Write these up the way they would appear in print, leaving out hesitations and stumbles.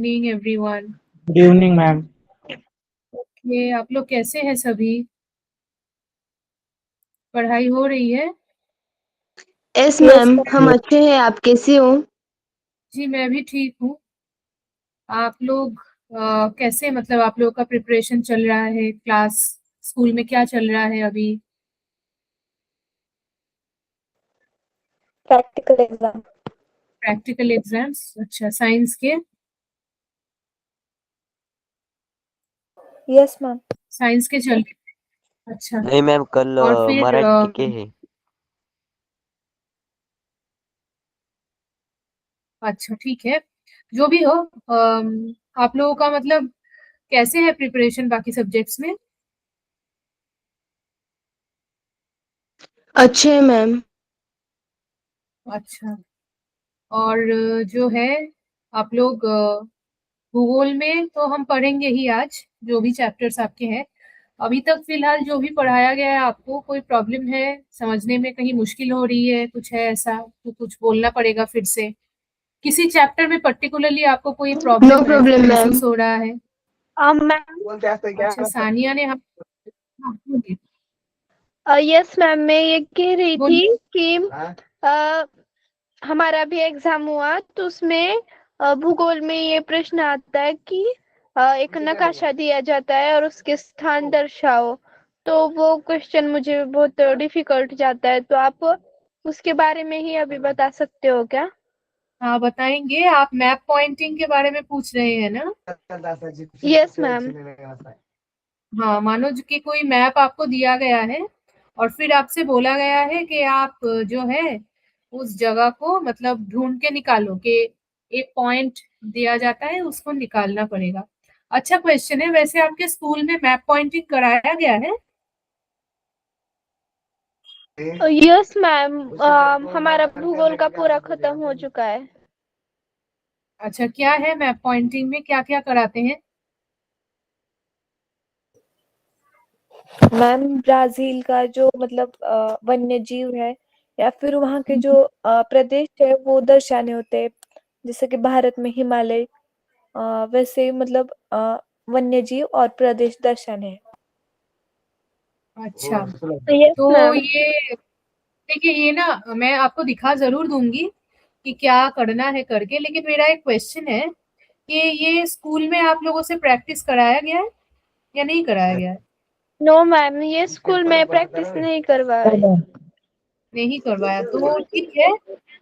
Evening everyone. Good evening ma'am. ये आप लोग कैसे हैं सभी? पढ़ाई हो रही है? यस यस मैम, हम मैम। अच्छे हैं। आप कैसे हो? जी मैं भी ठीक हूँ। आप लोग कैसे, मतलब आप लोगों का प्रिपरेशन चल रहा है? क्लास स्कूल में क्या चल रहा है अभी? Practical exam. प्रैक्टिकल एग्जाम्स, अच्छा साइंस के? Yes ma'am. साइंस के चल रहे हैं, अच्छा। नहीं मैम, कल और फिर मराठी के हैं। अच्छा ठीक है, जो भी हो। आप लोगों का मतलब कैसे है प्रिपरेशन बाकी सब्जेक्ट्स में? अच्छे हैं मैम। अच्छा। और जो है आप लोग भूगोल में तो हम पढ़ेंगे ही आज, जो भी चैप्टर्स आपके हैं। अभी तक फिलहाल जो भी पढ़ाया गया है, आपको कोई प्रॉब्लम है समझने में? कहीं मुश्किल हो रही है, कुछ है ऐसा तो कुछ बोलना पड़ेगा फिर से। किसी चैप्टर में पर्टिकुलरली आपको कोई नो प्रॉब्लम प्रॉब्लम मैम। महसूस हो रहा है? मैम। अच्छा, सानिया ने हम। हाँ, बोलिए। यस मैम, मैं ये कह रही थी बोलिए। कि अ, हमारा भी एग्जाम हुआ तो उसमें भूगोल में ये प्रश्न आता है कि एक नक्शा दिया जाता है और उसके स्थान दर्शाओ। तो वो क्वेश्चन मुझे बहुत डिफिकल्ट जाता है, तो आप उसके बारे में ही अभी बता सकते हो क्या? हाँ बताएंगे। आप मैप पॉइंटिंग के बारे में पूछ रहे हैं ना? Yes ma'am. हाँ, मानो कि कोई मैप आपको दिया गया है और फिर आपसे बोला गया है कि आप जो है उस जगह को मतलब ढूंढ के निकालो, कि एक पॉइंट दिया जाता है, उसको निकालना पड़ेगा। अच्छा क्वेश्चन है। वैसे आपके स्कूल में मैप पॉइंटिंग कराया गया है? यस मैम, हमारा भूगोल का पूरा खत्म हो चुका है। अच्छा, क्या है मैप पॉइंटिंग में, क्या क्या कराते हैं? मैम, ब्राजील का जो मतलब वन्य जीव है या फिर वहाँ के जो प्रदेश है वो दर्शाने होते हैं। जैसे कि भारत में हिमालय, वैसे मतलब वन्य जीव और प्रदेश दर्शाने हैं। अच्छा, यस तो मैम। ये देखिए, ये ना मैं आपको दिखा जरूर दूंगी कि क्या करना है करके, लेकिन मेरा एक क्वेश्चन है कि ये स्कूल में आप लोगों से प्रैक्टिस कराया गया है या नहीं कराया गया है? नो मैम, ये स्कूल में प्रैक्टिस नहीं करवाए। नहीं करवाया तो ठीक है।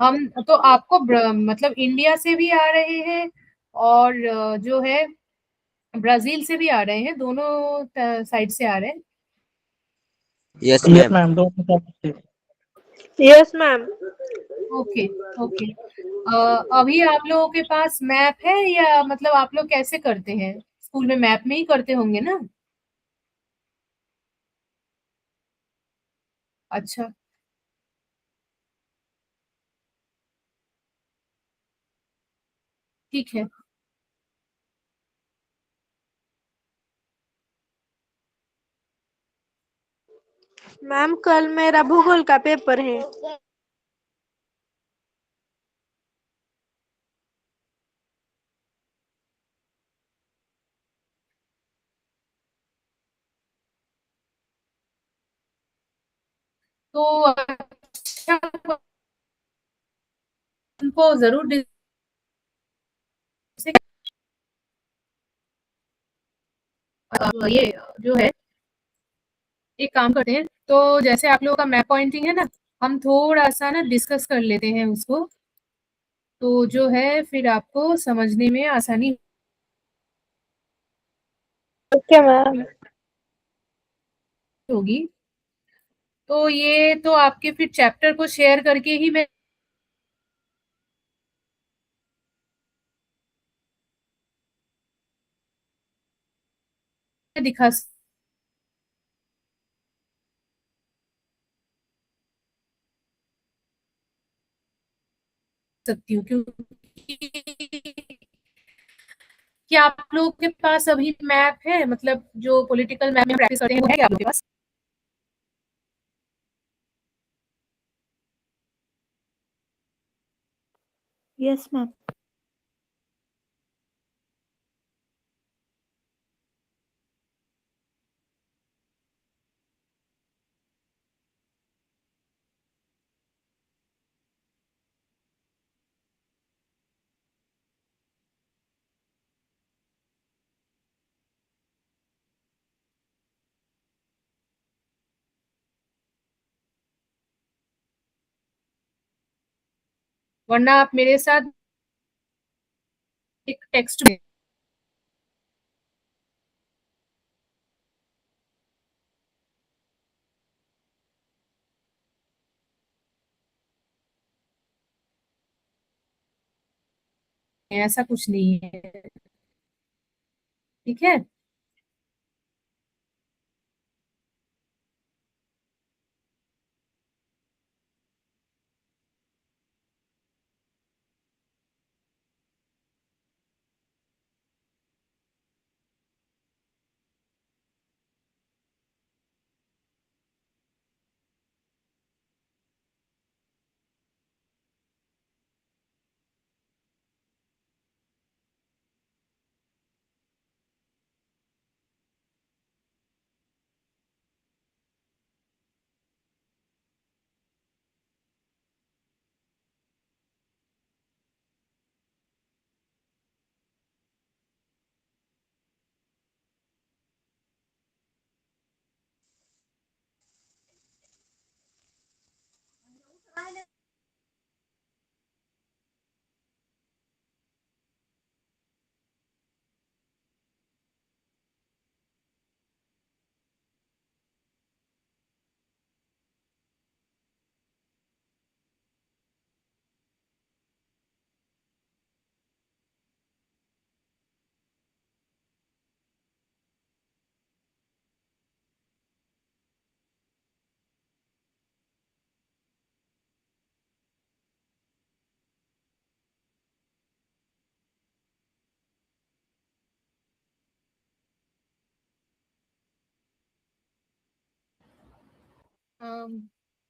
हम तो आपको मतलब इंडिया से भी आ रहे हैं और जो है ब्राजील से भी आ रहे हैं, दोनों साइड से आ रहे हैं। Yes yes ma'am. मैम, दोनों सब से। Yes ma'am. ओके। ओके। अभी आप लोगों के पास मैप है या मतलब आप लोग कैसे करते हैं? स्कूल में मैप में ही करते होंगे ना? अच्छा। ठीक है। मैम, कल मेरा भूगोल का पेपर है। तो अच्छा, उनको जरूर ये जो है एक काम करते हैं, तो जैसे आप लोगों का मैप पॉइंटिंग है ना, हम थोड़ा सा ना डिस्कस कर लेते हैं उसको, तो जो है फिर आपको समझने में आसानी ओके मैम। होगी। तो ये तो आपके फिर चैप्टर को शेयर करके ही मैं दिखा सकती हूँ, क्योंकि क्या आप लोगों के पास अभी मैप है, मतलब जो पॉलिटिकल मैप में प्रैक्टिस करते हैं वो है क्या आप लोगों के पास? Yes ma'am. वरना आप मेरे साथ एक टेक्स्ट में ऐसा कुछ नहीं है। ठीक है।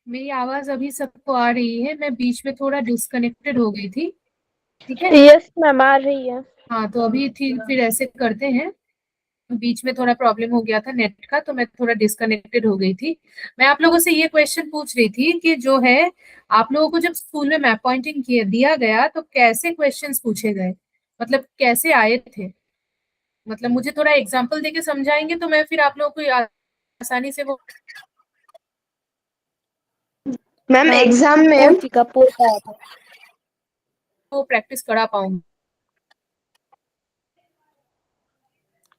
मेरी आवाज अभी सबको आ रही है? मैं बीच में थोड़ा डिस्कनेक्टेड हो गई थी। ठीक है। यस मैम, आ रही है। हाँ, तो अभी थी, फिर ऐसे करते हैं। बीच में थोड़ा प्रॉब्लम हो गया था नेट का, तो मैं थोड़ा डिस्कनेक्टेड हो गई थी। मैं आप लोगों से ये क्वेश्चन पूछ रही थी कि जो है, आप लोगों को जब स्कूल में मैप पॉइंटिंग किया दिया गया तो कैसे क्वेश्चंस पूछे गए, मतलब कैसे आए थे? मतलब मुझे थोड़ा एग्जांपल देके समझाएंगे तो मैं फिर आप लोगों को आसानी से मैम मैम एग्जाम में कोची का पोत आया था। वो प्रैक्टिस करा पाऊंगी।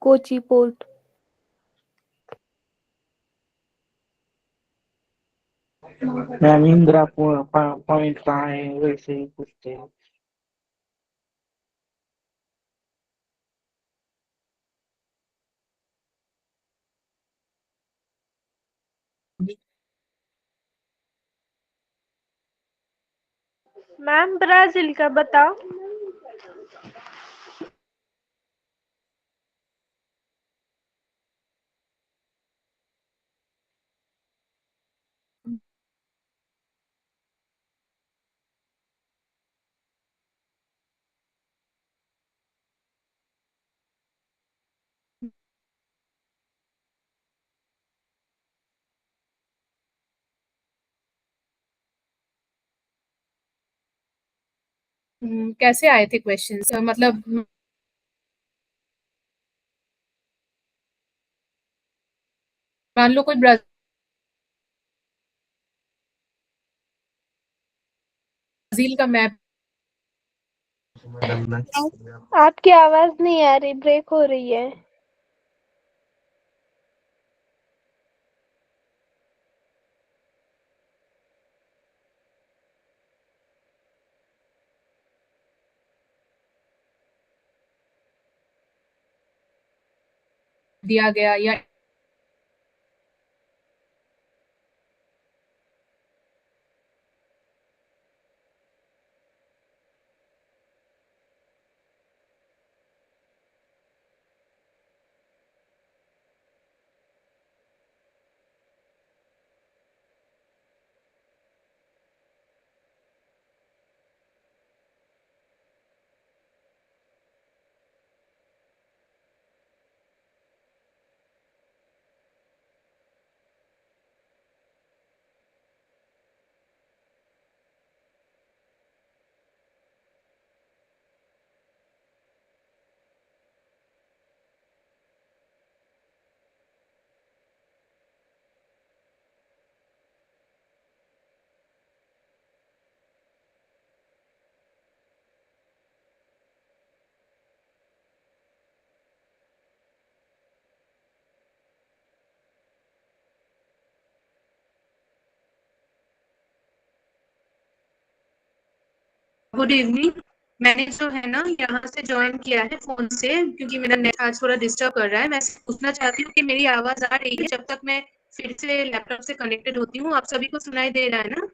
Kochi port. Ma'am Indira point कहाँ है वैसे ही पूछते हैं। मैम ब्राजील का बताओ। कैसे आए थे क्वेश्चंस, मतलब मान लो कोई ब्राजील का मैप आपकी आवाज नहीं आ रही, ब्रेक हो रही है। दिया गया या गुड इवनिंग। मैंने जो है ना यहाँ से ज्वाइन किया है फोन से, क्योंकि मेरा नेट आज थोड़ा डिस्टर्ब कर रहा है। मैं पूछना चाहती हूँ कि मेरी आवाज आ रही है जब तक मैं फिर से लैपटॉप से कनेक्टेड होती हूँ? आप सभी को सुनाई दे रहा है ना?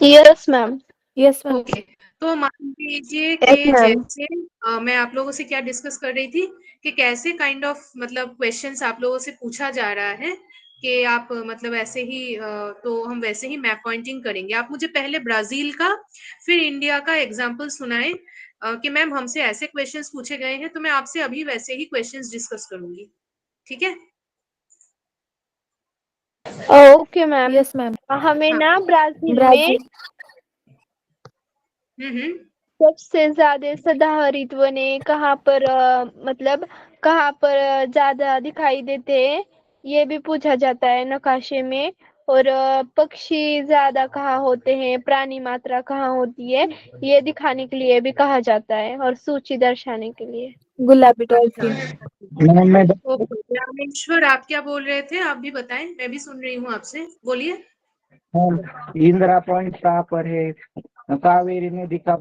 Yes ma'am. Yes ma'am. Okay. तो मान लीजिए Yes, कि ma'am. जैसे मैं आप लोगों से क्या डिस्कस कर रही थी कि कैसे काइंड ऑफ मतलब क्वेश्चंस आप लोगों से पूछा जा रहा है कि आप मतलब ऐसे ही तो हम वैसे ही मैप पॉइंटिंग करेंगे। आप मुझे पहले ब्राजील का फिर इंडिया का एग्जांपल सुनाए कि मैम हमसे ऐसे क्वेश्चंस पूछे गए हैं, तो मैं आपसे अभी वैसे ही क्वेश्चंस डिस्कस करूंगी। ठीक है? Okay ma'am. Yes ma'am. हमें हाँ। ना ब्राजील में ब्राजील। हम्म। सबसे ज्यादा सदाहरित ने कहाँ पर मतलब कहाँ पर ज्यादा दिखाई देते हैं, ये भी पूछा जाता है नकाशे में। और पक्षी ज्यादा कहाँ होते हैं, प्राणी मात्रा कहाँ होती है, ये दिखाने के लिए भी कहा जाता है, और सूची दर्शाने के लिए। गुलाबी अच्छा। डॉल्फिन। मैम मैं ओके, रामेश्वर आप क्या बोल रहे थे? आप भी बताएं, मैं भी सुन रही हूँ आपसे, बोलिए। इंदिरा पॉइंट कहाँ पर है? कावेरी नदी का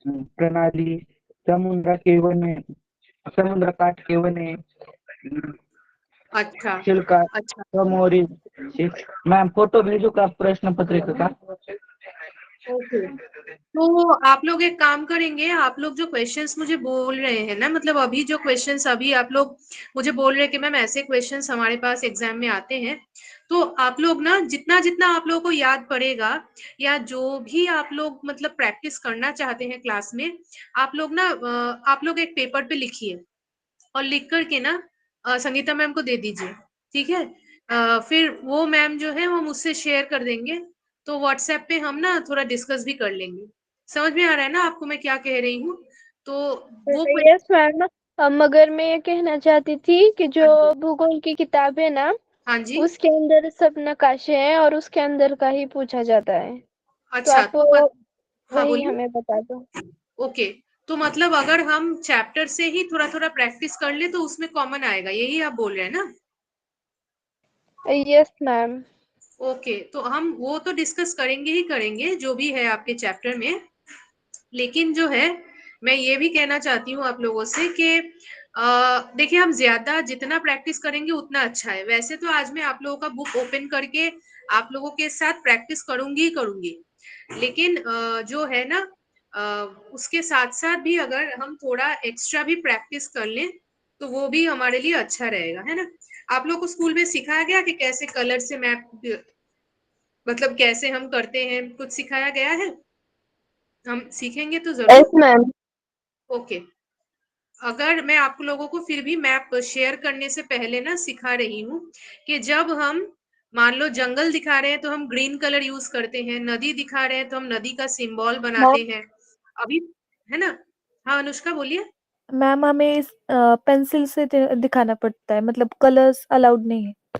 प्रणाली, समुद्र के वने, समुद्र काट के वने, अच्छा चिल्का, अच्छा। समोरी। मैम फोटो भेजू का प्रश्न पत्रिका का? ओके, तो आप लोग एक काम करेंगे, आप लोग जो क्वेश्चंस मुझे बोल रहे हैं ना, मतलब अभी जो क्वेश्चंस अभी आप लोग मुझे बोल रहे हैं कि मैम ऐसे क्वेश्चंस हमारे पास एग्जाम में आते हैं, तो आप लोग ना जितना जितना आप लोगों को याद पड़ेगा या जो भी आप लोग मतलब प्रैक्टिस करना चाहते हैं क्लास में, आप लोग ना आप लोग एक पेपर पे लिखिए और लिख करके ना संगीता मैम को दे दीजिए। ठीक है? फिर वो मैम जो है वो मुझसे शेयर कर देंगे, तो व्हाट्सएप पे हम ना थोड़ा डिस्कस भी कर लेंगे। समझ में आ रहा है ना आपको मैं क्या कह रही हूँ? तो वो यस मैम। मगर मैं ये कहना चाहती थी कि जो हाँ जी, भूगोल की किताब है ना, हाँ जी। उसके अंदर सब नकाशे हैं और उसके अंदर का ही पूछा जाता है, तो अच्छा, आप तो हाँ वही बोलिए। हमें बता दो। ओके, तो मतलब अगर हम चैप्टर से ही थोड़ा थोड़ा प्रैक्टिस कर ले तो उसमें कॉमन आएगा, यही आप बोल रहे हैं ना? Yes ma'am. ओके, तो हम वो तो डिस्कस करेंगे ही करेंगे जो भी है आपके चैप्टर में। लेकिन जो है मैं ये भी कहना चाहती हूँ आप लोगों से कि देखिए हम ज्यादा जितना प्रैक्टिस करेंगे उतना अच्छा है। वैसे तो आज मैं आप लोगों का बुक ओपन करके आप लोगों के साथ प्रैक्टिस करूंगी ही करूंगी, लेकिन जो है ना उसके साथ साथ भी अगर हम थोड़ा एक्स्ट्रा भी प्रैक्टिस कर लें तो वो भी हमारे लिए अच्छा रहेगा, है ना? आप लोग को स्कूल में सिखाया गया कि कैसे कलर से मैप मतलब कैसे हम करते हैं, कुछ सिखाया गया है? हम सीखेंगे तो जरूर। Yes, ma'am. ओके, अगर मैं आप लोगों को फिर भी मैप शेयर करने से पहले ना सिखा रही हूँ कि जब हम मान लो जंगल दिखा रहे हैं तो हम ग्रीन कलर यूज करते हैं, नदी दिखा रहे हैं तो हम नदी का सिंबल बनाते हैं अभी, है ना? हाँ अनुष्का बोलिए। मैम हमें इस पेंसिल से दिखाना पड़ता है, मतलब कलर्स अलाउड नहीं है।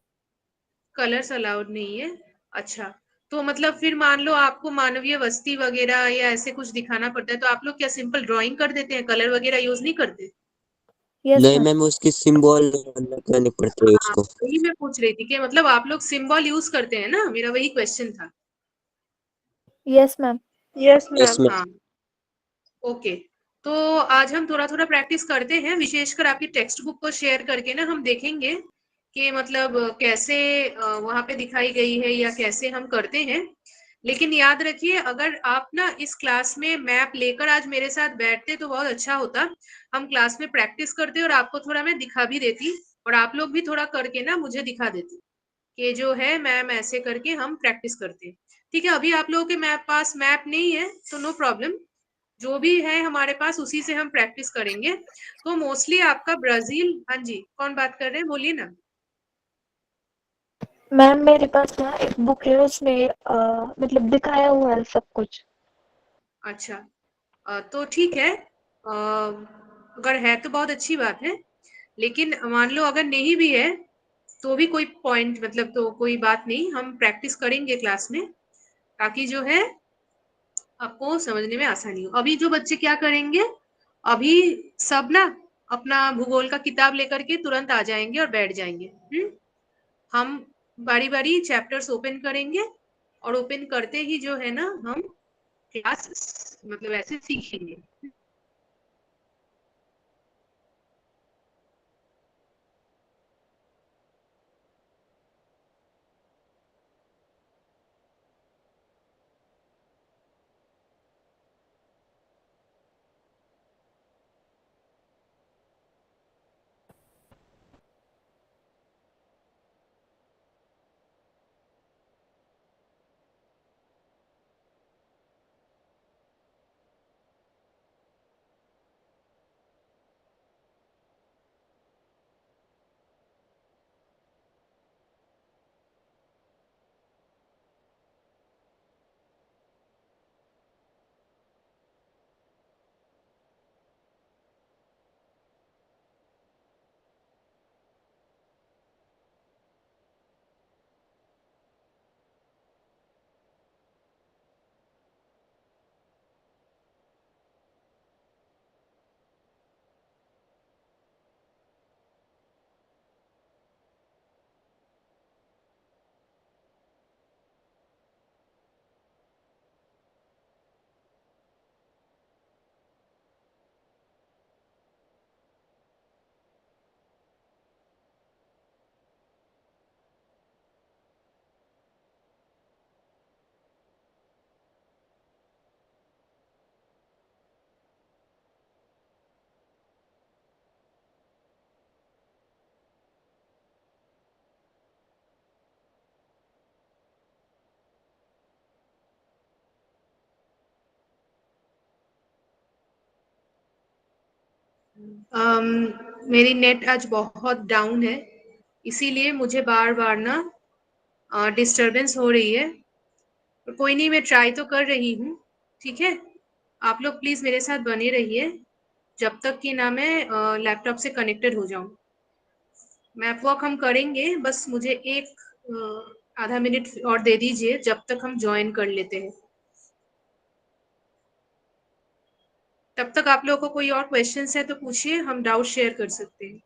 कलर्स अलाउड नहीं है? अच्छा, तो मतलब फिर मान लो आपको मानवीय वस्ती वगैरह या ऐसे कुछ दिखाना पड़ता है तो आप लोग क्या सिंपल ड्राइंग कर देते हैं, कलर वगैरह यूज नहीं करते? यस नहीं मैम। मैम, उसकी सिंबल करने पड़ते हैं हाँ, उसको। वही मैं पूछ रही थी कि मतलब आप लोग सिंबल यूज करते हैं ना, मेरा वही क्वेश्चन था। Yes ma'am. Yes yes ma'am. Ma'am. हाँ। ओके, तो आज हम थोड़ा थोड़ा प्रैक्टिस करते हैं, विशेषकर आपकी टेक्स्ट बुक को शेयर करके ना हम देखेंगे कि मतलब कैसे वहां पे दिखाई गई है या कैसे हम करते हैं। लेकिन याद रखिए अगर आप ना इस क्लास में मैप लेकर आज मेरे साथ बैठते तो बहुत अच्छा होता। हम क्लास में प्रैक्टिस करते और आपको थोड़ा मैं दिखा भी देती और आप लोग भी थोड़ा करके ना मुझे दिखा देती कि जो है मैम ऐसे करके हम प्रैक्टिस करते हैं। ठीक है, अभी आप लोगों के मैप पास मैप नहीं है तो नो प्रॉब्लम, जो भी है हमारे पास उसी से हम प्रैक्टिस करेंगे। तो मोस्टली आपका ब्राजील, हाँ जी कौन बात कर रहे हैं बोलिए ना। मैम मेरे पास ना एक बुक है, उसमें मतलब दिखाया हुआ है सब कुछ। अच्छा, तो ठीक है, अगर है तो बहुत अच्छी बात है, लेकिन मान लो अगर नहीं भी है तो भी कोई पॉइंट मतलब तो कोई बात नहीं, हम प्रैक्टिस करेंगे क्लास में ताकि जो है आपको समझने में आसानी हो। अभी जो बच्चे क्या करेंगे, अभी सब ना अपना भूगोल का किताब लेकर के तुरंत आ जाएंगे और बैठ जाएंगे। हम बारी बारी चैप्टर्स ओपन करेंगे और ओपन करते ही जो है ना हम क्लास मतलब ऐसे सीखेंगे। मेरी नेट आज बहुत डाउन है, इसीलिए मुझे बार बार ना डिस्टरबेंस हो रही है। तो कोई नहीं, मैं ट्राई तो कर रही हूँ। ठीक है, आप लोग प्लीज मेरे साथ बने रहिए जब तक कि ना मैं लैपटॉप से कनेक्टेड हो जाऊं। मैप वॉक हम करेंगे, बस मुझे एक आधा मिनट और दे दीजिए जब तक हम ज्वाइन कर लेते हैं। तब तक आप लोगों को कोई और क्वेश्चंस है तो पूछिए, हम डाउट शेयर कर सकते हैं।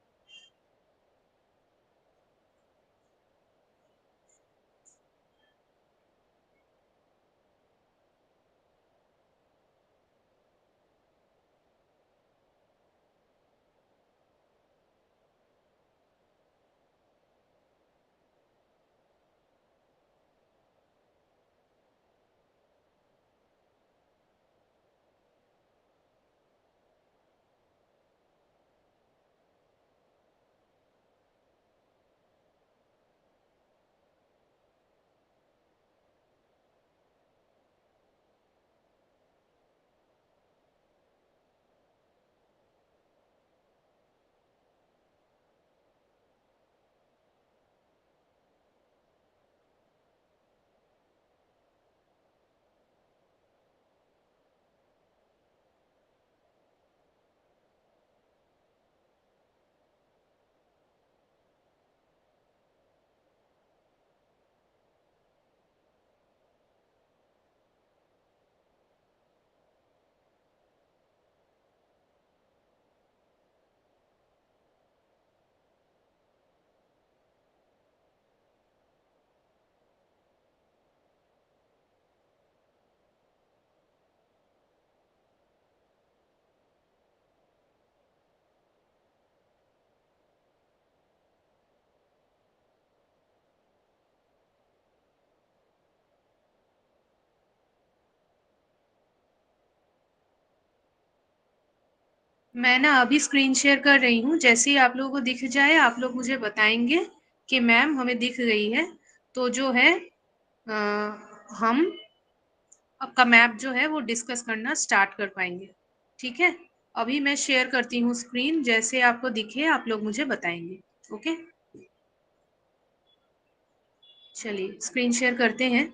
मैं ना अभी स्क्रीन शेयर कर रही हूँ, जैसे ही आप लोगों को दिख जाए आप लोग मुझे बताएंगे कि मैम हमें दिख गई है, तो जो है हम आपका मैप जो है वो डिस्कस करना स्टार्ट कर पाएंगे। ठीक है, अभी मैं शेयर करती हूँ स्क्रीन, जैसे आपको दिखे आप लोग मुझे बताएंगे। ओके, चलिए स्क्रीन शेयर करते हैं।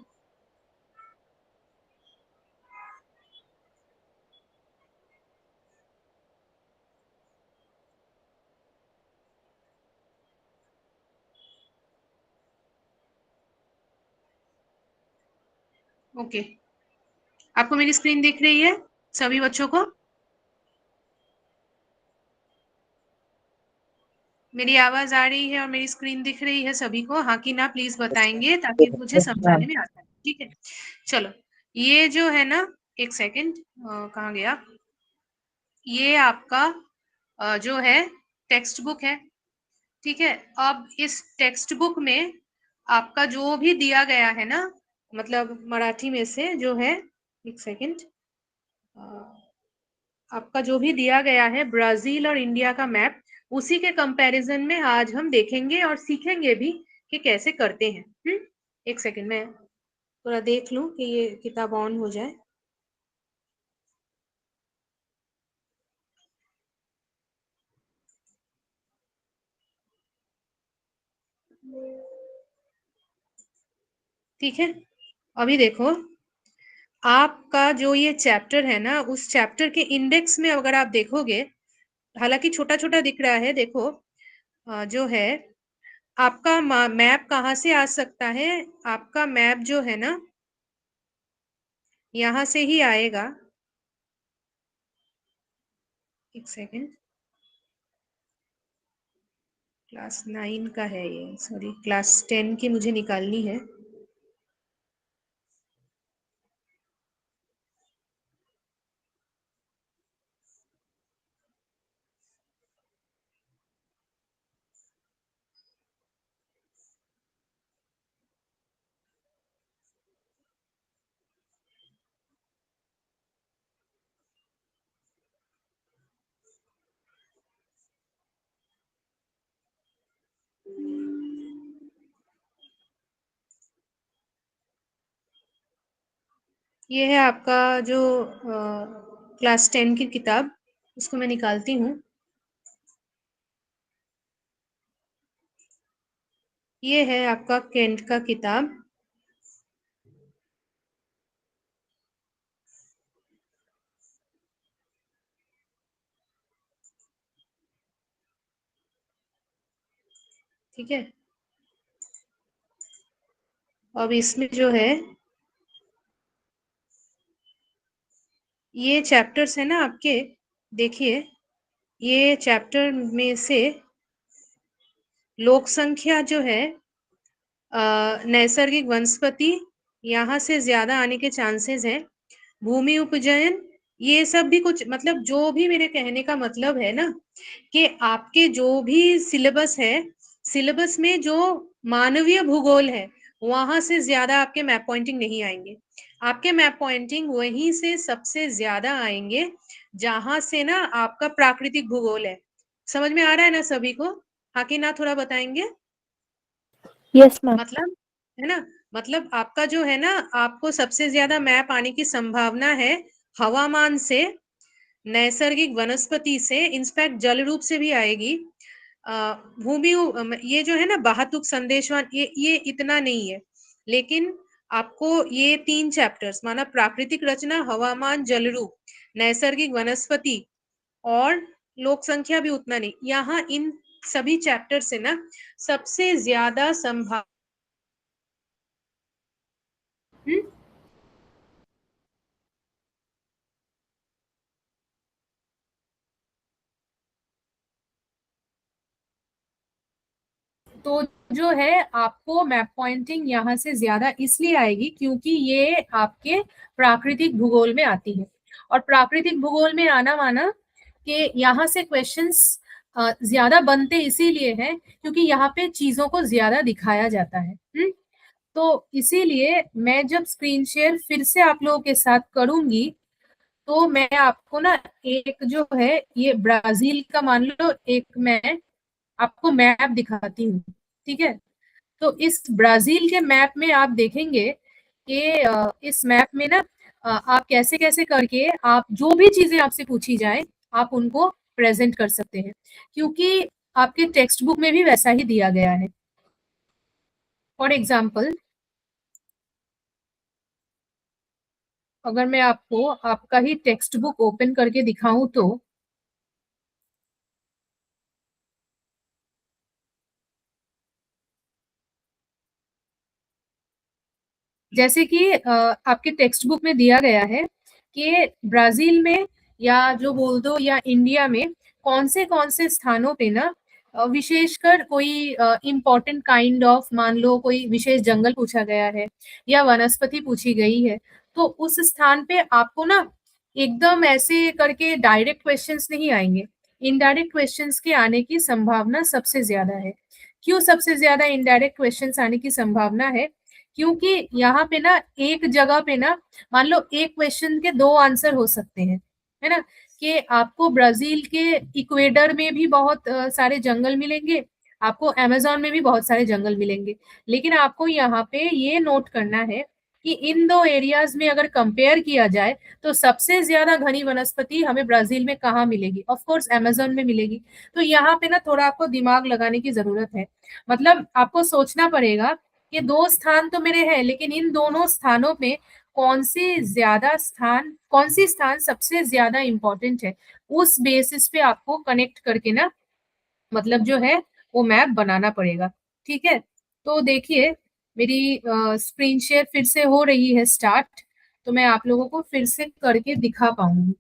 ओके, आपको मेरी स्क्रीन दिख रही है सभी बच्चों को? मेरी आवाज आ रही है और मेरी स्क्रीन दिख रही है सभी को? हाँ कि ना प्लीज बताएंगे ताकि मुझे समझाने में आसानी। ठीक है, चलो ये जो है ना एक सेकंड, कहाँ गया? ये आपका जो है टेक्स्ट बुक है, ठीक है। अब इस टेक्स्ट बुक में आपका जो भी दिया गया है ना, मतलब मराठी में से जो है, एक सेकंड, आपका जो भी दिया गया है ब्राजील और इंडिया का मैप, उसी के कंपैरिजन में आज हम देखेंगे और सीखेंगे भी कि कैसे करते हैं। एक सेकंड, मैं थोड़ा देख लूं कि ये किताब ऑन हो जाए। ठीक है, अभी देखो, आपका जो ये चैप्टर है ना, उस चैप्टर के इंडेक्स में अगर आप देखोगे, हालांकि छोटा छोटा दिख रहा है, देखो जो है आपका मैप कहाँ से आ सकता है। आपका मैप जो है ना, यहाँ से ही आएगा। एक सेकंड, क्लास 9 का है ये, सॉरी क्लास 10 की मुझे निकालनी है। ये है आपका जो क्लास 10 की किताब, उसको मैं निकालती हूँ। ये है आपका केंट का किताब, ठीक है। अब इसमें जो है ये चैप्टर्स है ना आपके, देखिए ये चैप्टर में से लोक संख्या जो है, नैसर्गिक वनस्पति, यहाँ से ज्यादा आने के चांसेस हैं। भूमि उपजयन, ये सब भी कुछ, मतलब जो भी मेरे कहने का मतलब है ना, कि आपके जो भी सिलेबस है, सिलेबस में जो मानवीय भूगोल है, वहां से ज्यादा आपके मैप पॉइंटिंग नहीं आएंगे। आपके मैप पॉइंटिंग वहीं से सबसे ज्यादा आएंगे जहां से ना आपका प्राकृतिक भूगोल है। समझ में आ रहा है ना सभी को? हाँ कि ना, थोड़ा बताएंगे। Yes ma'am. मतलब, है ना, मतलब आपका जो है ना, आपको सबसे ज्यादा मैप आने की संभावना है हवामान से, नैसर्गिक वनस्पति से, इनफैक्ट जल रूप से भी आएगी। भूमि ये जो है ना बाहतुक संदेशवान, ये इतना नहीं है, लेकिन आपको ये 3 चैप्टर्स माना प्राकृतिक रचना, हवामान, जल रूप, नैसर्गिक वनस्पति और लोक संख्या भी उतना नहीं। यहाँ इन सभी चैप्टर से ना सबसे ज्यादा संभाव तो जो है आपको मैप पॉइंटिंग यहाँ से ज्यादा इसलिए आएगी क्योंकि ये आपके प्राकृतिक भूगोल में आती है। और प्राकृतिक भूगोल में आना माना कि यहाँ से क्वेश्चंस ज्यादा बनते इसीलिए हैं क्योंकि यहाँ पे चीजों को ज्यादा दिखाया जाता है। तो इसीलिए मैं जब स्क्रीन शेयर फिर से आप लोगों के साथ करूंगी, तो मैं आपको ना एक जो है ये ब्राजील का मान लो एक मैं आपको मैप दिखाती हूँ, ठीक है। तो इस ब्राजील के मैप में आप देखेंगे कि इस मैप में ना आप कैसे कैसे करके आप जो भी चीजें आपसे पूछी जाए आप उनको प्रेजेंट कर सकते हैं, क्योंकि आपके टेक्स्ट बुक में भी वैसा ही दिया गया है। फॉर एग्जाम्पल, अगर मैं आपको आपका ही टेक्स्ट बुक ओपन करके दिखाऊं तो जैसे कि आपके टेक्स्ट बुक में दिया गया है कि ब्राजील में या जो बोल दो या इंडिया में कौन से स्थानों पे ना विशेषकर कोई इम्पोर्टेंट काइंड ऑफ, मान लो कोई विशेष जंगल पूछा गया है या वनस्पति पूछी गई है, तो उस स्थान पे आपको ना एकदम ऐसे करके डायरेक्ट क्वेश्चंस नहीं आएंगे, इनडायरेक्ट क्वेश्चंस के आने की संभावना सबसे ज्यादा है। क्यों सबसे ज्यादा इनडायरेक्ट क्वेश्चंस आने की संभावना है? क्योंकि यहाँ पे ना एक जगह पे ना, मान लो एक क्वेश्चन के दो आंसर हो सकते हैं, है ना, कि आपको ब्राजील के इक्वेडर में भी बहुत सारे जंगल मिलेंगे, आपको अमेजोन में भी बहुत सारे जंगल मिलेंगे, लेकिन आपको यहाँ पे ये नोट करना है कि इन दो एरियाज में अगर कंपेयर किया जाए तो सबसे ज्यादा घनी वनस्पति हमें ब्राजील में कहाँ मिलेगी? ऑफ कोर्स अमेजोन में मिलेगी। तो यहाँ पे ना थोड़ा आपको दिमाग लगाने की जरूरत है, मतलब आपको सोचना पड़ेगा कि दो स्थान तो मेरे हैं, लेकिन इन दोनों स्थानों में कौन सी स्थान सबसे ज्यादा इंपॉर्टेंट है, उस बेसिस पे आपको कनेक्ट करके ना, मतलब जो है वो मैप बनाना पड़ेगा। ठीक है, तो देखिए मेरी स्क्रीन शेयर फिर से हो रही है स्टार्ट, तो मैं आप लोगों को फिर से करके दिखा पाऊंगी।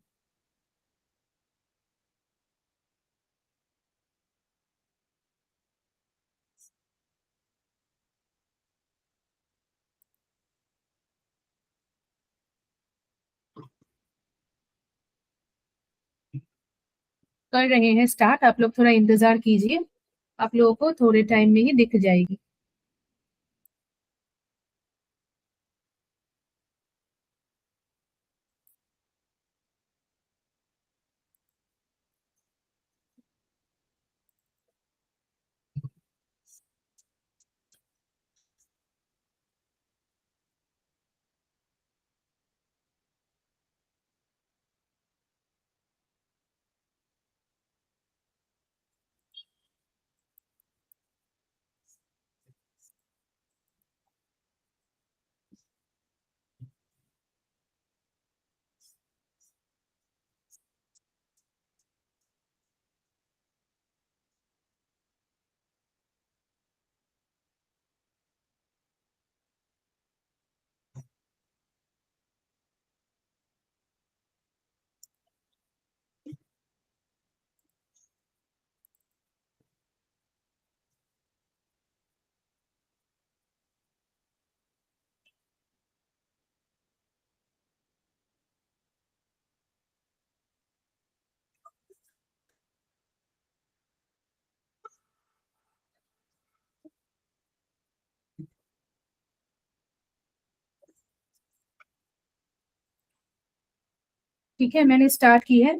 कर रहे हैं स्टार्ट, आप लोग थोड़ा इंतजार कीजिए, आप लोगों को थोड़े टाइम में ही दिख जाएगी। ठीक है, मैंने स्टार्ट की है।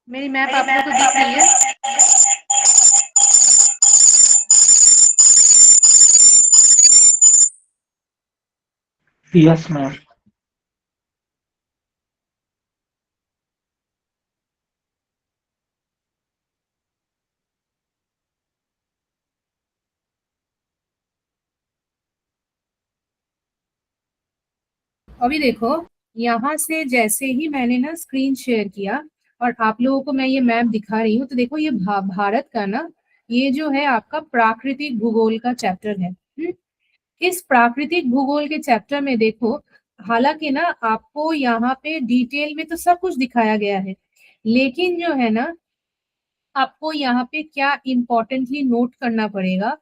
मेरी मैप आप लोगों को दिख रही है? Yes ma'am. अभी देखो, यहाँ से जैसे ही मैंने ना स्क्रीन शेयर किया और आप लोगों को मैं ये मैप दिखा रही हूँ, तो देखो ये भारत का ना, ये जो है आपका प्राकृतिक भूगोल का चैप्टर है। इस प्राकृतिक भूगोल के चैप्टर में देखो, हालांकि ना आपको यहाँ पे डिटेल में तो सब कुछ दिखाया गया है, लेकिन जो है ना, आपको यहाँ पे क्या इम्पोर्टेंटली नोट करना पड़ेगा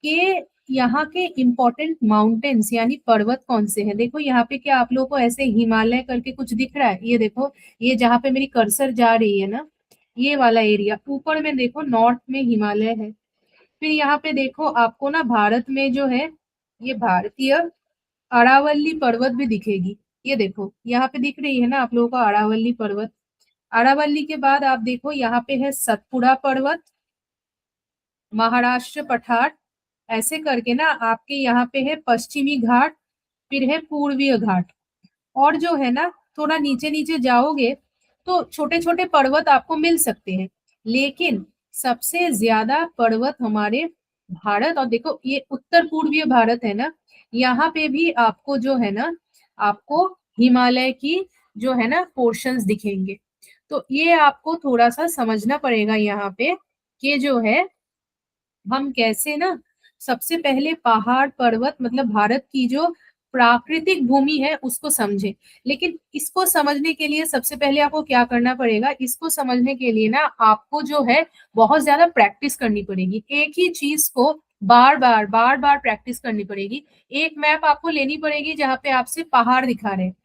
कि यहाँ के इम्पोर्टेंट माउंटेन्स यानी पर्वत कौन से हैं। देखो यहाँ पे क्या आप लोगों को ऐसे हिमालय करके कुछ दिख रहा है? ये देखो, ये जहाँ पे मेरी कर्सर जा रही है ना, ये वाला एरिया ऊपर में देखो, नॉर्थ में हिमालय है, फिर यहाँ पे देखो आपको ना भारत में जो है ये भारतीय अरावली पर्वत भी दिखेगी। ये देखो यहाँ पे दिख रही है ना आप लोगों को अरावली पर्वत। अरावली के बाद आप देखो यहाँ पे है सतपुड़ा पर्वत, महाराष्ट्र पठार, ऐसे करके ना आपके यहाँ पे है पश्चिमी घाट, फिर है पूर्वीय घाट। और जो है ना थोड़ा नीचे नीचे जाओगे तो छोटे छोटे पर्वत आपको मिल सकते हैं, लेकिन सबसे ज्यादा पर्वत हमारे भारत, और देखो ये उत्तर पूर्वीय भारत है ना, यहाँ पे भी आपको जो है ना आपको हिमालय की जो है ना पोर्शंस दिखेंगे। तो ये आपको थोड़ा सा समझना पड़ेगा यहाँ पे कि जो है हम कैसे ना सबसे पहले पहाड़ पर्वत मतलब भारत की जो प्राकृतिक भूमि है उसको समझे। लेकिन इसको समझने के लिए सबसे पहले आपको क्या करना पड़ेगा, इसको समझने के लिए ना आपको जो है बहुत ज्यादा प्रैक्टिस करनी पड़ेगी। एक ही चीज को बार बार प्रैक्टिस करनी पड़ेगी। एक मैप आपको लेनी पड़ेगी जहाँ पे आपसे पहाड़ दिखा रहे हैं,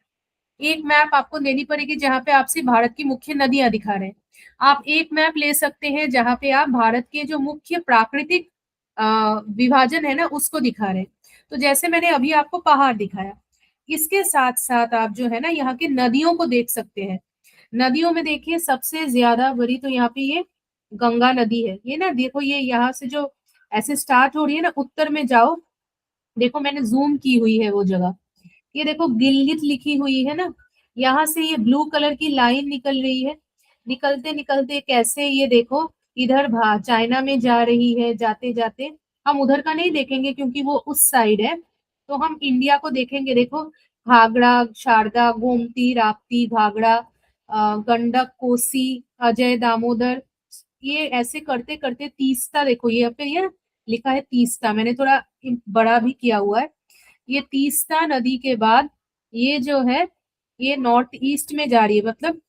एक मैप आपको लेनी पड़ेगी जहाँ पे आपसे भारत की मुख्य नदियां दिखा रहे हैं। आप एक मैप ले सकते हैं जहाँ पे आप भारत के जो मुख्य प्राकृतिक विभाजन है ना उसको दिखा रहे हैं। तो जैसे मैंने अभी आपको पहाड़ दिखाया, इसके साथ साथ आप जो है ना यहाँ के नदियों को देख सकते हैं। नदियों में देखिए सबसे ज्यादा बड़ी तो यहाँ पे ये गंगा नदी है। ये ना देखो ये यहाँ से जो ऐसे स्टार्ट हो रही है ना, उत्तर में जाओ, देखो मैंने जूम की हुई है वो जगह, ये देखो गिलगित लिखी हुई है ना, यहाँ से ये ब्लू कलर की लाइन निकल रही है। निकलते निकलते कैसे ये देखो इधर चाइना में जा रही है, जाते जाते हम उधर का नहीं देखेंगे क्योंकि वो उस साइड है, तो हम इंडिया को देखेंगे। देखो घाघरा, शारदा, गोमती, राप्ती, घाघरा, गंडक, कोसी, अजय, दामोदर, ये ऐसे करते करते तीस्ता, देखो ये पे ये लिखा है तीस्ता, मैंने थोड़ा बड़ा भी किया हुआ है। ये तीस्ता नदी के बाद ये जो है ये नॉर्थ ईस्ट में जा रही है, मतलब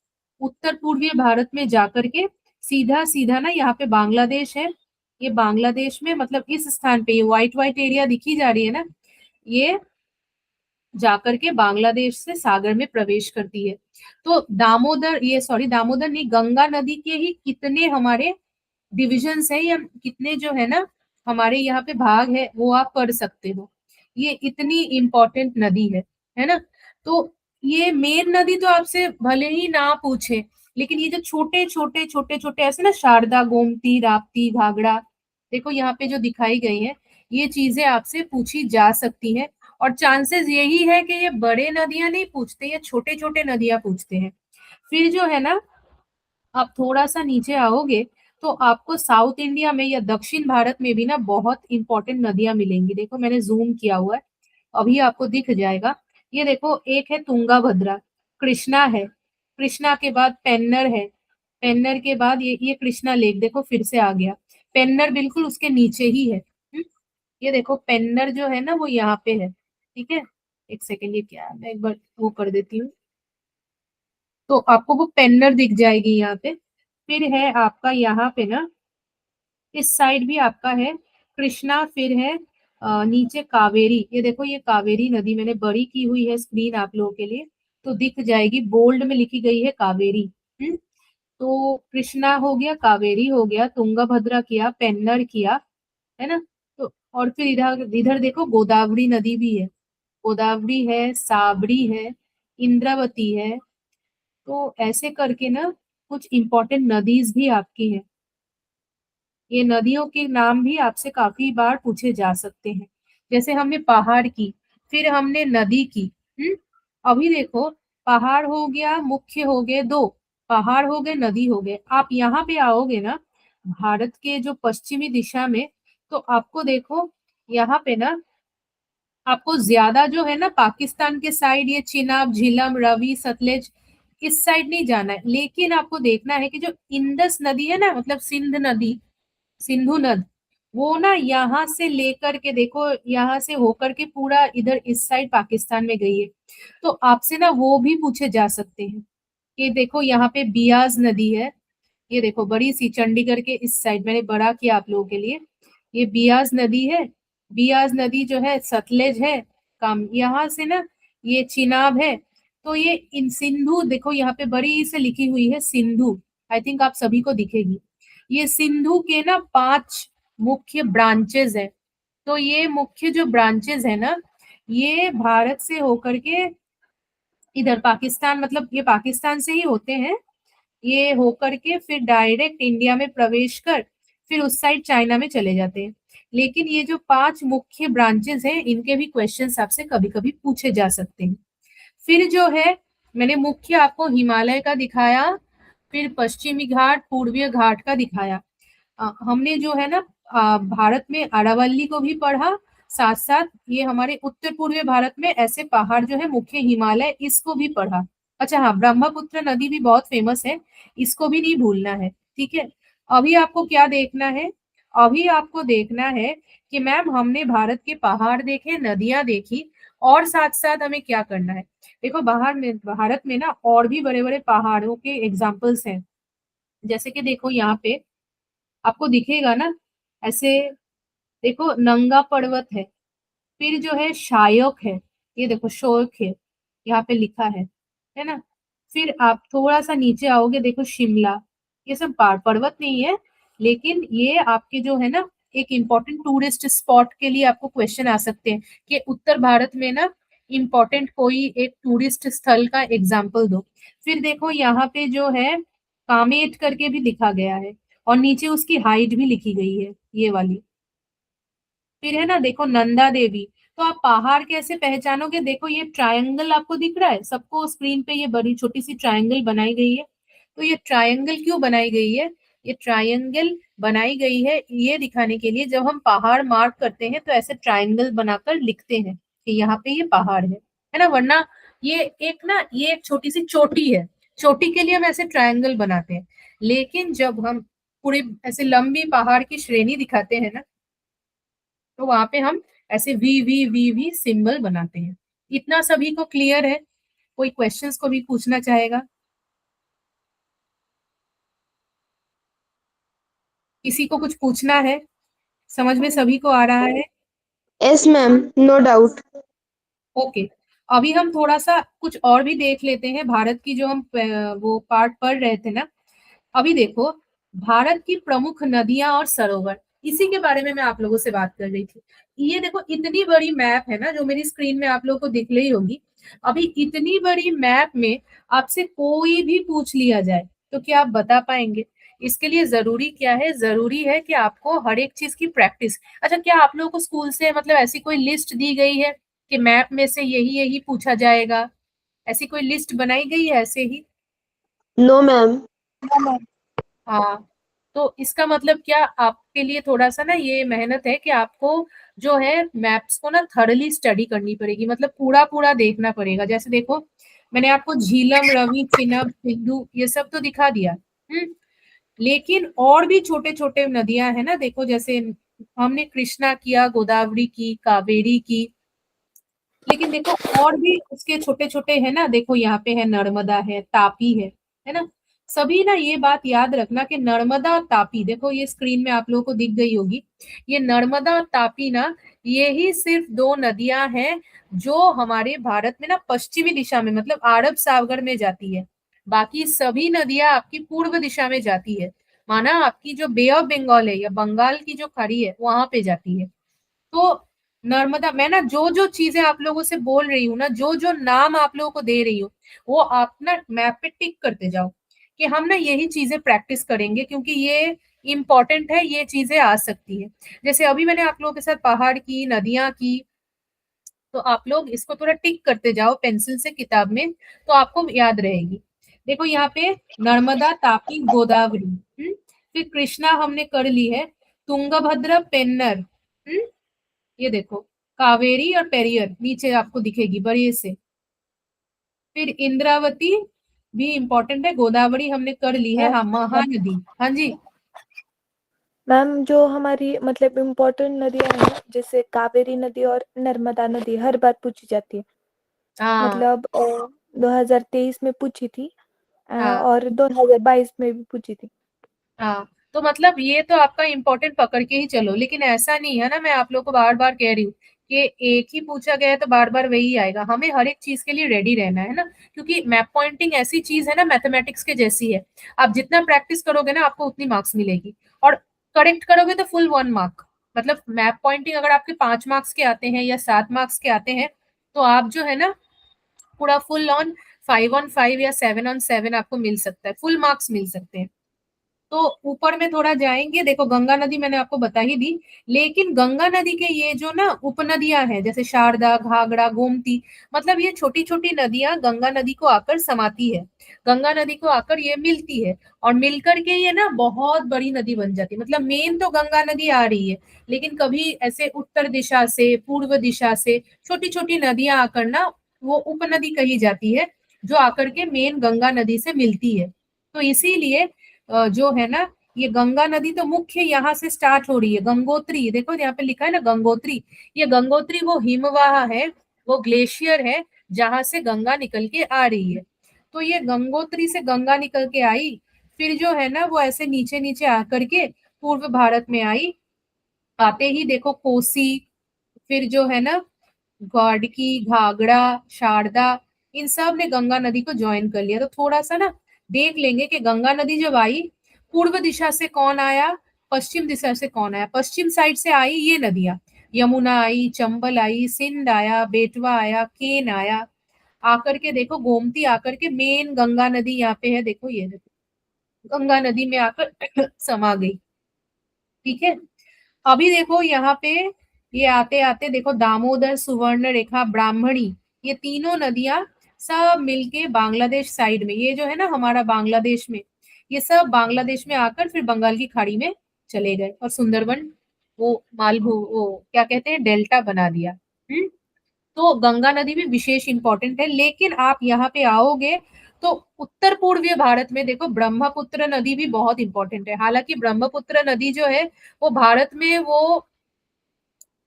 उत्तर पूर्वीय भारत में जाकर के सीधा सीधा ना यहाँ पे बांग्लादेश है। ये बांग्लादेश में मतलब इस स्थान पे ये व्हाइट व्हाइट एरिया दिखी जा रही है ना, ये जाकर के बांग्लादेश से सागर में प्रवेश करती है। तो दामोदर, ये सॉरी दामोदर नहीं, गंगा नदी के ही कितने हमारे डिविजन्स है या कितने जो है ना हमारे यहाँ पे भाग है वो आप पढ़ सकते हो। ये इतनी इंपॉर्टेंट नदी है ना। तो ये मेन नदी तो आपसे भले ही ना पूछे, लेकिन ये जो छोटे छोटे छोटे छोटे ऐसे ना शारदा, गोमती, राप्ती, घाघरा, देखो यहाँ पे जो दिखाई गई है ये चीजें आपसे पूछी जा सकती है। और चांसेस यही है कि ये बड़े नदियां नहीं पूछते, ये छोटे छोटे नदियां पूछते हैं। फिर जो है ना आप थोड़ा सा नीचे आओगे तो आपको साउथ इंडिया में या दक्षिण भारत में भी ना बहुत इंपॉर्टेंट नदियां मिलेंगी। देखो मैंने जूम किया हुआ है, अभी आपको दिख जाएगा। ये देखो एक है तुंगा भद्रा, कृष्णा है, कृष्णा के बाद पेन्नर है, पेन्नर के बाद ये कृष्णा लेक, देखो फिर से आ गया। पेन्नर बिल्कुल उसके नीचे ही है। ये देखो पेन्नर जो है ना वो यहाँ पे है, ठीक है। एक सेकेंड, ये क्या है, मैं एक बार वो कर देती हूँ, तो आपको वो पेन्नर दिख जाएगी यहाँ पे। फिर है आपका यहाँ पे ना इस साइड भी आपका है कृष्णा, फिर है नीचे कावेरी। ये देखो ये कावेरी नदी मैंने बड़ी की हुई है स्क्रीन आप लोगों के लिए, तो दिख जाएगी, बोल्ड में लिखी गई है कावेरी। तो कृष्णा हो गया, कावेरी हो गया, तुंगभद्रा किया, पेन्नर किया, है ना। तो और फिर इधर इधर देखो गोदावरी नदी भी है, गोदावरी है, साबरी है, इंद्रावती है। तो ऐसे करके ना कुछ इंपॉर्टेंट नदीज भी आपकी है। ये नदियों के नाम भी आपसे काफी बार पूछे जा सकते हैं। जैसे हमने पहाड़ की, फिर हमने नदी की। अभी देखो पहाड़ हो गया, मुख्य हो गए दो, पहाड़ हो गए, नदी हो गए। आप यहाँ पे आओगे ना भारत के जो पश्चिमी दिशा में, तो आपको देखो यहाँ पे ना आपको ज्यादा जो है ना पाकिस्तान के साइड ये चिनाब, झीलम, रवि, सतलेज इस साइड नहीं जाना है, लेकिन आपको देखना है कि जो इंडस नदी है ना, मतलब सिंध नदी, सिंधु नद, वो ना यहाँ से लेकर के देखो यहाँ से होकर के पूरा इधर इस साइड पाकिस्तान में गई है। तो आपसे ना वो भी पूछे जा सकते हैं कि देखो यहाँ पे बियास नदी है, ये देखो बड़ी सी चंडीगढ़ के इस साइड, मैंने बड़ा किया आप लोगों के लिए, ये बियास नदी है। बियास नदी जो है सतलेज है, काम यहाँ से ना ये चिनाब है। तो ये इन सिंधु, देखो यहाँ पे बड़ी से लिखी हुई है सिंधु, आई थिंक आप सभी को दिखेगी। ये सिंधु के ना 5 मुख्य ब्रांचेस है। तो ये मुख्य जो ब्रांचेस है ना, ये भारत से होकर के इधर पाकिस्तान, मतलब ये पाकिस्तान से ही होते हैं, ये होकर के फिर डायरेक्ट इंडिया में प्रवेश कर फिर उस साइड चाइना में चले जाते हैं। लेकिन ये जो 5 मुख्य ब्रांचेस हैं, इनके भी क्वेश्चंस आपसे कभी कभी पूछे जा सकते हैं। फिर जो है, मैंने मुख्य आपको हिमालय का दिखाया, फिर पश्चिमी घाट, पूर्वीय घाट का दिखाया। हमने जो है ना भारत में अरावली को भी पढ़ा, साथ साथ ये हमारे उत्तर पूर्वी भारत में ऐसे पहाड़ जो है मुख्य हिमालय, इसको भी पढ़ा। अच्छा हाँ, ब्रह्मपुत्र नदी भी बहुत फेमस है, इसको भी नहीं भूलना है, ठीक है। अभी आपको क्या देखना है, अभी आपको देखना है कि मैम हमने भारत के पहाड़ देखे, नदियां देखी, और साथ साथ हमें क्या करना है। देखो भारत में ना और भी बड़े बड़े पहाड़ों के एग्जाम्पल्स हैं। जैसे कि देखो यहाँ पे आपको दिखेगा ना ऐसे, देखो नंगा पर्वत है, फिर जो है शायक है, ये देखो शोक है, यहाँ पे लिखा है ना। फिर आप थोड़ा सा नीचे आओगे, देखो शिमला, ये सब पहाड़ पर्वत नहीं है, लेकिन ये आपके जो है ना एक इम्पोर्टेंट टूरिस्ट स्पॉट के लिए आपको क्वेश्चन आ सकते हैं कि उत्तर भारत में ना इम्पोर्टेंट कोई एक टूरिस्ट स्थल का एग्जाम्पल दो। फिर देखो यहाँ पे जो है कामेट करके भी लिखा गया है, और नीचे उसकी हाइट भी लिखी गई है, ये वाली। फिर है ना देखो नंदा देवी। तो आप पहाड़ कैसे पहचानोगे, देखो ये ट्रायंगल आपको दिख रहा है सबको स्क्रीन पे, ये बड़ी छोटी सी ट्रायंगल बनाई गई है। तो ये ट्रायंगल क्यों बनाई गई है, ये ट्रायंगल बनाई गई है ये दिखाने के लिए, जब हम पहाड़ मार्क करते हैं तो ऐसे ट्रायंगल बनाकर लिखते हैं कि यहाँ पे ये पहाड़ है ना। वरना ये एक ना, ये एक छोटी सी चोटी है, चोटी के लिए हम ऐसे ट्रायंगल बनाते हैं, लेकिन जब हम पूरी ऐसे लंबी पहाड़ की श्रेणी दिखाते हैं ना, तो वहां पे हम ऐसे V V V V symbol बनाते हैं। इतना सभी को क्लियर है? कोई क्वेश्चंस को भी पूछना चाहेगा? किसी को कुछ पूछना है? समझ में सभी को आ रहा है? Yes, ma'am. No doubt. Okay. अभी हम थोड़ा सा कुछ और भी देख लेते हैं, भारत की जो हम वो पार्ट पढ़ रहे थे ना। अभी देखो, भारत की प्रमुख नदियां और सरोवर, इसी के बारे में मैं आप लोगों से बात कर रही थी। ये देखो इतनी बड़ी मैप है ना, जो मेरी स्क्रीन में आप लोगों को दिख रही होगी। अभी इतनी बड़ी मैप में आपसे कोई भी पूछ लिया जाए तो क्या आप बता पाएंगे? इसके लिए जरूरी क्या है, जरूरी है कि आपको हर एक चीज की प्रैक्टिस। अच्छा, क्या आप लोगों को स्कूल से मतलब ऐसी कोई लिस्ट दी गई है कि मैप में से यही यही पूछा जाएगा? ऐसी कोई लिस्ट बनाई गई है ऐसे ही? No, ma'am. हाँ। तो इसका मतलब क्या, आपके लिए थोड़ा सा ना ये मेहनत है कि आपको जो है मैप्स को ना थरली स्टडी करनी पड़ेगी, मतलब पूरा पूरा देखना पड़ेगा। जैसे देखो, मैंने आपको झीलम, रवि, चिनाब, सिंधु ये सब तो दिखा दिया। लेकिन और भी छोटे छोटे नदियां है ना, देखो जैसे हमने कृष्णा किया, गोदावरी की, कावेरी की, लेकिन देखो और भी उसके छोटे छोटे है ना। देखो यहाँ पे है नर्मदा, है तापी, है ना। सभी ना ये बात याद रखना कि नर्मदा और तापी, देखो ये स्क्रीन में आप लोगों को दिख गई होगी, ये नर्मदा और तापी ना, ये ही सिर्फ 2 नदियां हैं जो हमारे भारत में ना पश्चिमी दिशा में, मतलब अरब सागर में जाती है। बाकी सभी नदियां आपकी पूर्व दिशा में जाती है, माना आपकी जो बे ऑफ बंगाल है या बंगाल की जो खाड़ी है वहां पे जाती है। तो नर्मदा, मैं ना जो जो चीजें आप लोगों से बोल रही हूँ ना, जो जो नाम आप लोगों को दे रही हूँ, वो आप ना मैप पे टिक करते जाओ कि हम ना यही चीजें प्रैक्टिस करेंगे, क्योंकि ये इम्पोर्टेंट है, ये चीजें आ सकती है। जैसे अभी मैंने आप लोगों के साथ पहाड़ की, नदियां की, तो आप लोग इसको थोड़ा टिक करते जाओ पेंसिल से किताब में, तो आपको याद रहेगी। देखो यहाँ पे नर्मदा, तापी, गोदावरी, फिर कृष्णा हमने कर ली है, तुंगभद्रा, पेन्नर, ये देखो कावेरी और पेरियर नीचे आपको दिखेगी बड़ी से। फिर इंद्रावती भी इम्पोर्टेंट है, गोदावरी हमने कर ली है, हाँ महानदी, हाँ जी। मैम जो हमारी मतलब इम्पोर्टेंट नदियां हैं जैसे कावेरी नदी और नर्मदा नदी हर बार पूछी जाती है। हाँ मतलब 2023 में पूछी थी हाँ और 2022 में भी पूछी थी। हाँ। तो मतलब ये तो आपका इम्पोर्टेंट पकड़ के ही चलो, लेकिन ऐसा नहीं है ना, मैं आप लोग को बार बार कह रही हूँ कि एक ही पूछा गया है तो बार बार वही आएगा। हमें हर एक चीज के लिए रेडी रहना है ना, क्योंकि मैप पॉइंटिंग ऐसी चीज है ना, मैथमेटिक्स के जैसी है। आप जितना प्रैक्टिस करोगे ना, आपको उतनी मार्क्स मिलेगी। और करेक्ट करोगे तो फुल 1 मार्क, मतलब मैप पॉइंटिंग अगर आपके 5 मार्क्स के आते हैं या 7 मार्क्स के आते हैं तो आप जो है ना पूरा फुल ऑन 5 on 5 या 7 on 7 आपको मिल सकता है, फुल मार्क्स मिल सकते हैं। तो ऊपर में थोड़ा जाएंगे, देखो गंगा नदी मैंने आपको बता ही दी, लेकिन गंगा नदी के ये जो ना उपनदियां हैं जैसे शारदा, घाघरा, गोमती, मतलब ये छोटी छोटी नदियां गंगा नदी को आकर समाती है, गंगा नदी को आकर ये मिलती है और मिलकर के ये ना बहुत बड़ी नदी बन जाती है। मतलब मेन तो गंगा नदी आ रही है, लेकिन कभी ऐसे उत्तर दिशा से, पूर्व दिशा से छोटी छोटी नदियां आकर ना वो उपनदी कही जाती है, जो आकर के मेन गंगा नदी से मिलती है। तो इसीलिए जो है ना ये गंगा नदी तो मुख्य यहाँ से स्टार्ट हो रही है, गंगोत्री, देखो यहाँ पे लिखा है ना गंगोत्री, ये गंगोत्री वो हिमवाह है, वो ग्लेशियर है जहां से गंगा निकल के आ रही है। तो ये गंगोत्री से गंगा निकल के आई, फिर जो है ना वो ऐसे नीचे नीचे आकर के पूर्व भारत में आई, आते ही देखो कोसी, फिर जो है ना गंडकी, घाघरा, शारदा, इन सब ने गंगा नदी को ज्वाइन कर लिया। तो थोड़ा सा ना देख लेंगे कि गंगा नदी जब आई, पूर्व दिशा से कौन आया, पश्चिम दिशा से कौन आया। पश्चिम साइड से आई ये नदियां, यमुना आई, चंबल आई, सिंध आया, बेटवा आया, केन आया, आकर के देखो गोमती आकर के मेन गंगा नदी यहाँ पे है, देखो ये देखो गंगा नदी में आकर समा गई। ठीक है, अभी देखो यहाँ पे ये आते आते देखो दामोदर, सुवर्ण रेखा, ब्राह्मणी, ये तीनों नदियां सब मिलके बांग्लादेश साइड में, ये जो है ना हमारा बांग्लादेश में, ये सब बांग्लादेश में आकर फिर बंगाल की खाड़ी में चले गए और सुंदरबन वो मालभू वो क्या कहते हैं डेल्टा बना दिया। तो गंगा नदी भी विशेष इंपॉर्टेंट है। लेकिन आप यहाँ पे आओगे तो उत्तर पूर्वीय भारत में देखो ब्रह्मपुत्र नदी भी बहुत इंपॉर्टेंट है। हालांकि ब्रह्मपुत्र नदी जो है वो भारत में वो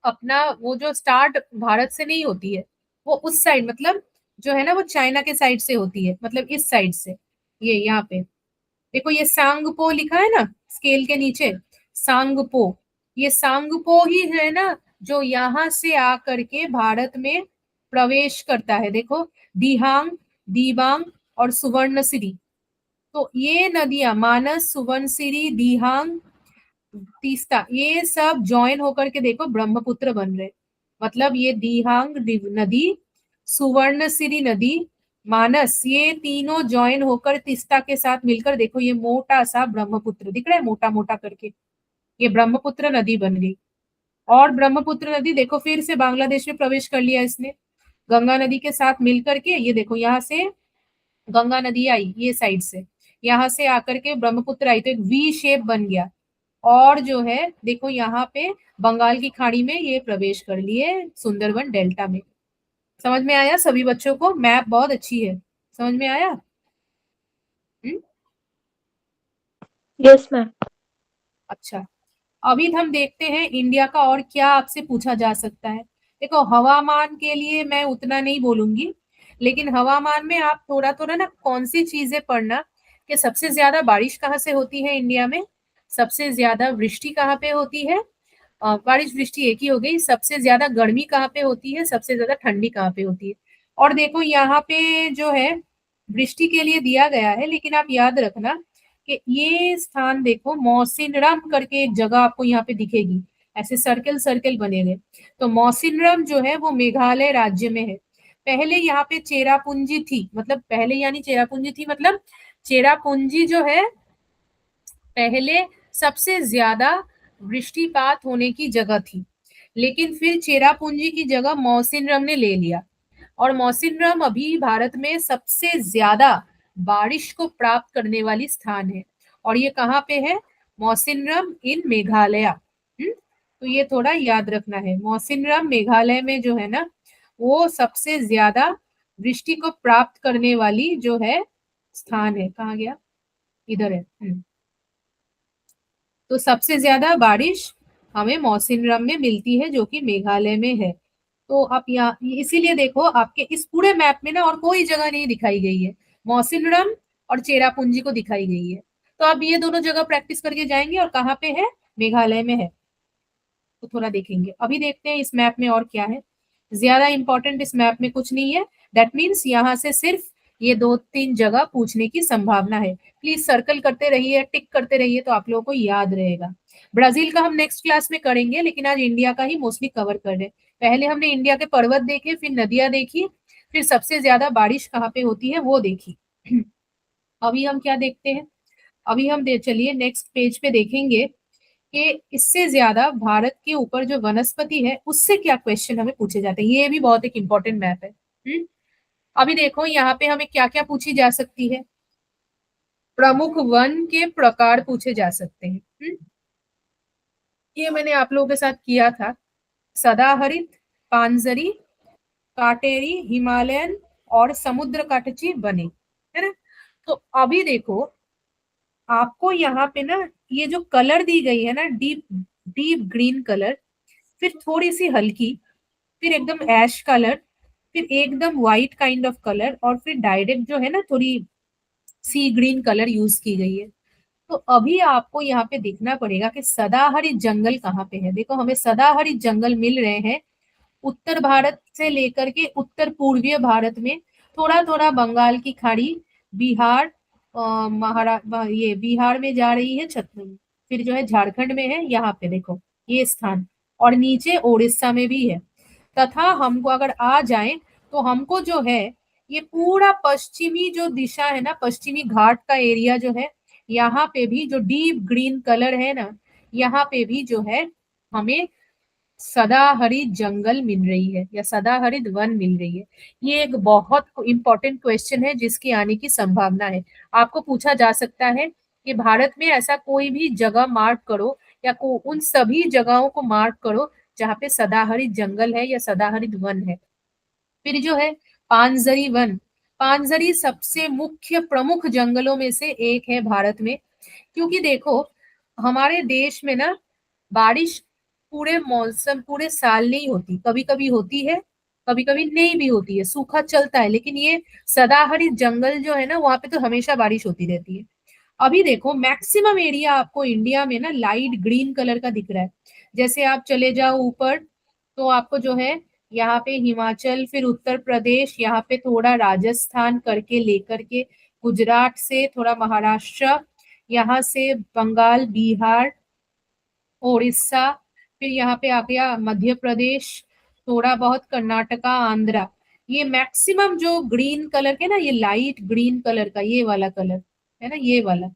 अपना वो जो स्टार्ट भारत से नहीं होती है, वो उस साइड मतलब जो है ना वो चाइना के साइड से होती है, मतलब इस साइड से। ये यहाँ पे देखो ये सांगपो लिखा है ना स्केल के नीचे, सांगपो, ये सांगपो ही है ना जो यहाँ से आकर के भारत में प्रवेश करता है। देखो दिहांग, दीबांग और सुवर्णसिरी, तो ये नदियां मानस, सुवर्णसिरी, दिहांग, तीस्ता, ये सब ज्वाइन होकर के देखो ब्रह्मपुत्र बन रहे। मतलब ये दिहांग नदी, सुवर्णसिरी नदी, मानस, ये तीनों ज्वाइन होकर तीस्ता के साथ मिलकर देखो ये मोटा सा ब्रह्मपुत्र दिख रहा है, मोटा मोटा करके ये ब्रह्मपुत्र नदी बन गई। और ब्रह्मपुत्र नदी देखो फिर से बांग्लादेश में प्रवेश कर लिया इसने, गंगा नदी के साथ मिलकर के, ये देखो यहाँ से गंगा नदी आई ये साइड से, यहाँ से आकर के ब्रह्मपुत्र आई, तो एक वी शेप बन गया। और जो है देखो यहाँ पे बंगाल की खाड़ी में ये प्रवेश कर लिए सुंदरबन डेल्टा में। समझ में आया सभी बच्चों को? मैप बहुत अच्छी है, समझ में आया? Yes ma'am. अच्छा, अभी हम देखते हैं इंडिया का और क्या आपसे पूछा जा सकता है। देखो हवामान के लिए मैं उतना नहीं बोलूंगी, लेकिन हवामान में आप थोड़ा थोड़ा ना कौन सी चीजें पढ़ना कि सबसे ज्यादा बारिश कहाँ से होती है इंडिया में, सबसे ज्यादा वृष्टि कहाँ पे होती है, बारिश वृष्टि एक ही हो गई, सबसे ज्यादा गर्मी कहाँ पे होती है, सबसे ज्यादा ठंडी कहाँ पे होती है। और देखो यहाँ पे जो है वृष्टि के लिए दिया गया है, लेकिन आप याद रखना कि ये स्थान देखो मौसिनराम करके एक जगह आपको यहाँ पे दिखेगी, ऐसे सर्कल सर्कल बने हुए। तो मौसिनराम जो है वो मेघालय राज्य में है। पहले यहाँ पे चेरापूंजी थी, मतलब पहले यानी चेरापूंजी थी मतलब चेरापूंजी जो है पहले सबसे ज्यादा वृष्टिपात होने की जगह थी, लेकिन फिर चेरापूंजी की जगह मौसिनराम ने ले लिया। और मौसिनराम अभी भारत में सबसे ज्यादा बारिश को प्राप्त करने वाली स्थान है। और ये कहाँ पे है? मौसिनराम इन मेघालय। तो ये थोड़ा याद रखना है, मौसिनराम मेघालय में जो है ना वो सबसे ज्यादा वृष्टि को प्राप्त करने वाली जो है स्थान है। कहाँ गया? इधर है। तो सबसे ज्यादा बारिश हमें मौसिनराम में मिलती है जो कि मेघालय में है। तो आप यहाँ इसीलिए देखो आपके इस पूरे मैप में ना और कोई जगह नहीं दिखाई गई है, मौसिनराम और चेरापूंजी को दिखाई गई है। तो आप ये दोनों जगह प्रैक्टिस करके जाएंगे और कहाँ पे है? मेघालय में है। तो थोड़ा देखेंगे, अभी देखते हैं इस मैप में और क्या है। ज्यादा इंपॉर्टेंट इस मैप में कुछ नहीं है, दैट मीन्स यहाँ से सिर्फ ये 2-3 जगह पूछने की संभावना है। प्लीज सर्कल करते रहिए, टिक करते रहिए, तो आप लोगों को याद रहेगा। ब्राजील का हम नेक्स्ट क्लास में करेंगे, लेकिन आज इंडिया का ही मोस्टली कवर कर रहे हैं। पहले हमने इंडिया के पर्वत देखे, फिर नदियां देखी, फिर सबसे ज्यादा बारिश कहाँ पे होती है वो देखी। अभी हम क्या देखते हैं, अभी हम चलिए नेक्स्ट पेज पे देखेंगे कि इससे ज्यादा भारत के ऊपर जो वनस्पति है उससे क्या क्वेश्चन हमें पूछे जाते हैं। ये भी बहुत एक इंपॉर्टेंट मैप है। अभी देखो यहाँ पे हमें क्या क्या पूछी जा सकती है। प्रमुख वन के प्रकार पूछे जा सकते हैं। ये मैंने आप लोगों के साथ किया था। सदाहरित, पानजरी, काटेरी, हिमालयन और समुद्र काटची बने, है ना। तो अभी देखो आपको यहाँ पे ना ये जो कलर दी गई है ना, डीप डीप ग्रीन कलर, फिर थोड़ी सी हल्की, फिर एकदम ऐश कलर, फिर एकदम व्हाइट काइंड ऑफ कलर, और फिर डायरेक्ट जो है ना थोड़ी सी ग्रीन कलर यूज की गई है। तो अभी आपको यहाँ पे देखना पड़ेगा कि सदाहरित जंगल कहाँ पे है। देखो हमें सदाहरित जंगल मिल रहे हैं उत्तर भारत से लेकर के उत्तर पूर्वीय भारत में, थोड़ा थोड़ा बंगाल की खाड़ी, बिहार, ये बिहार में जा रही है छत्तीसगढ़, फिर जो है झारखंड में है यहाँ पे देखो ये स्थान, और नीचे उड़ीसा में भी है। तथा हमको अगर आ जाए तो हमको जो है ये पूरा पश्चिमी जो दिशा है ना, पश्चिमी घाट का एरिया जो है, यहाँ पे भी जो डीप ग्रीन कलर है ना, यहाँ पे भी जो है हमें सदाहरित जंगल मिल रही है या सदाहरित वन मिल रही है। ये एक बहुत इंपॉर्टेंट क्वेश्चन है जिसकी आने की संभावना है। आपको पूछा जा सकता है कि भारत में ऐसा कोई भी जगह मार्क करो, या उन सभी जगहों को मार्क करो जहाँ पे सदाहरित जंगल है या सदाहरित वन है। फिर जो है पानजरी वन, पानजरी सबसे मुख्य प्रमुख जंगलों में से एक है भारत में। क्योंकि देखो हमारे देश में ना बारिश पूरे मौसम पूरे साल नहीं होती, कभी कभी होती है, कभी कभी नहीं भी होती है, सूखा चलता है, लेकिन ये सदाहरित जंगल जो है ना वहां पे तो हमेशा बारिश होती रहती है। अभी देखो मैक्सिमम एरिया आपको इंडिया में ना लाइट ग्रीन कलर का दिख रहा है। जैसे आप चले जाओ ऊपर तो आपको जो है यहाँ पे हिमाचल, फिर उत्तर प्रदेश, यहाँ पे थोड़ा राजस्थान करके लेकर के गुजरात से थोड़ा महाराष्ट्र, यहाँ से बंगाल, बिहार, उड़ीसा, फिर यहाँ पे आ गया मध्य प्रदेश, थोड़ा बहुत कर्नाटका, आंध्रा। ये मैक्सिमम जो ग्रीन कलर के ना, ये लाइट ग्रीन कलर का ये वाला कलर है ना, ये वाला,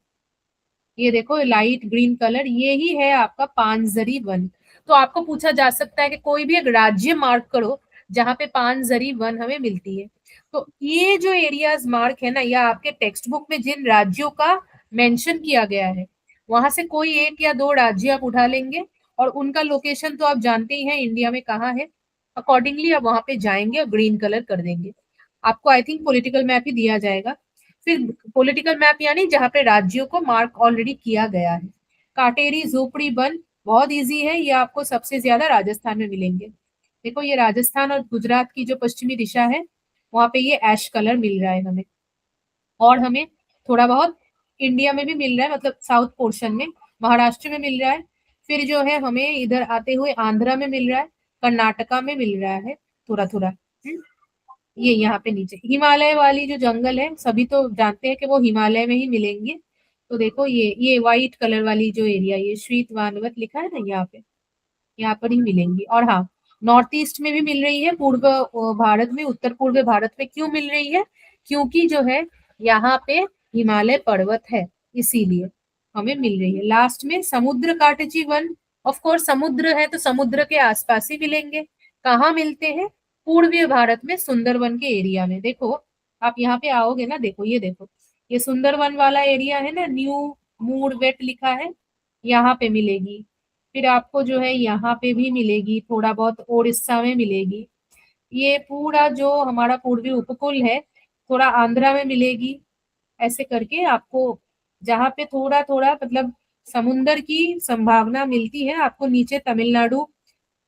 ये देखो लाइट ग्रीन कलर, ये ही है आपका पानजरी वन। तो आपको पूछा जा सकता है कि कोई भी एक राज्य मार्क करो जहाँ पे पानजरी वन हमें मिलती है। तो ये जो एरियाज मार्क है ना, या आपके टेक्स्ट बुक में जिन राज्यों का मेंशन किया गया है वहां से कोई एक या दो राज्य आप उठा लेंगे, और उनका लोकेशन तो आप जानते ही हैं इंडिया में कहाँ है, अकॉर्डिंगली आप वहां पे जाएंगे और ग्रीन कलर कर देंगे। आपको आई थिंक पॉलिटिकल मैप ही दिया जाएगा। फिर पॉलिटिकल मैप यानी जहाँ पे राज्यों को मार्क ऑलरेडी किया गया है। काटेरी झोपड़ी वन बहुत इजी है, ये आपको सबसे ज्यादा राजस्थान में मिलेंगे। देखो ये राजस्थान और गुजरात की जो पश्चिमी दिशा है वहां पे ये ऐश कलर मिल रहा है हमें, और हमें थोड़ा बहुत इंडिया में भी मिल रहा है, मतलब साउथ पोर्शन में महाराष्ट्र में मिल रहा है, फिर जो है हमें इधर आते हुए आंध्रा में मिल रहा है, कर्नाटका में मिल रहा है थोड़ा थोड़ा। ये यहाँ पे नीचे हिमालय वाली जो जंगल है सभी तो जानते हैं कि वो हिमालय में ही मिलेंगे। तो देखो ये व्हाइट कलर वाली जो एरिया, ये श्वेत वानवत लिखा है ना यहाँ पर ही मिलेंगी। और हाँ, नॉर्थ ईस्ट में भी मिल रही है, पूर्व भारत में, उत्तर पूर्व भारत में क्यों मिल रही है, क्योंकि जो है यहाँ पे हिमालय पर्वत है, इसीलिए हमें मिल रही है। लास्ट में समुद्र काटची वन, ऑफ कोर्स समुद्र है तो समुद्र के आसपास ही मिलेंगे। कहाँ मिलते हैं, पूर्वीय भारत में सुंदरवन के एरिया में। देखो आप यहाँ पे आओगे ना, देखो ये देखो ये सुंदरवन वाला एरिया है ना, न्यू मूर वेट लिखा है, यहाँ पे मिलेगी। फिर आपको जो है यहाँ पे भी मिलेगी, थोड़ा बहुत उड़ीसा में मिलेगी। ये पूरा जो हमारा पूर्वी उपकूल है थोड़ा आंध्रा में मिलेगी। ऐसे करके आपको जहाँ पे थोड़ा थोड़ा मतलब समुंदर की संभावना मिलती है, आपको नीचे तमिलनाडु,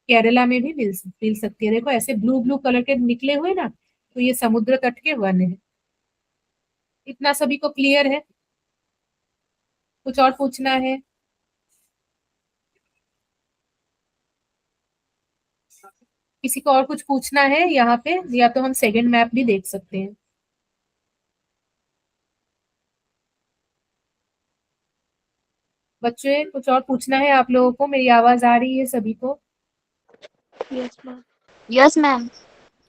केरला में भी मिल सकती है। देखो ऐसे ब्लू ब्लू कलर के निकले हुए ना, तो ये समुद्र तट के वन है। इतना सभी को क्लियर है, कुछ और पूछना है? किसी को और कुछ पूछना है यहाँ पे, या तो हम सेकंड मैप भी देख सकते हैं। बच्चे कुछ और पूछना है आप लोगों को? मेरी आवाज आ रही है सभी को? Yes ma'am. Yes ma'am,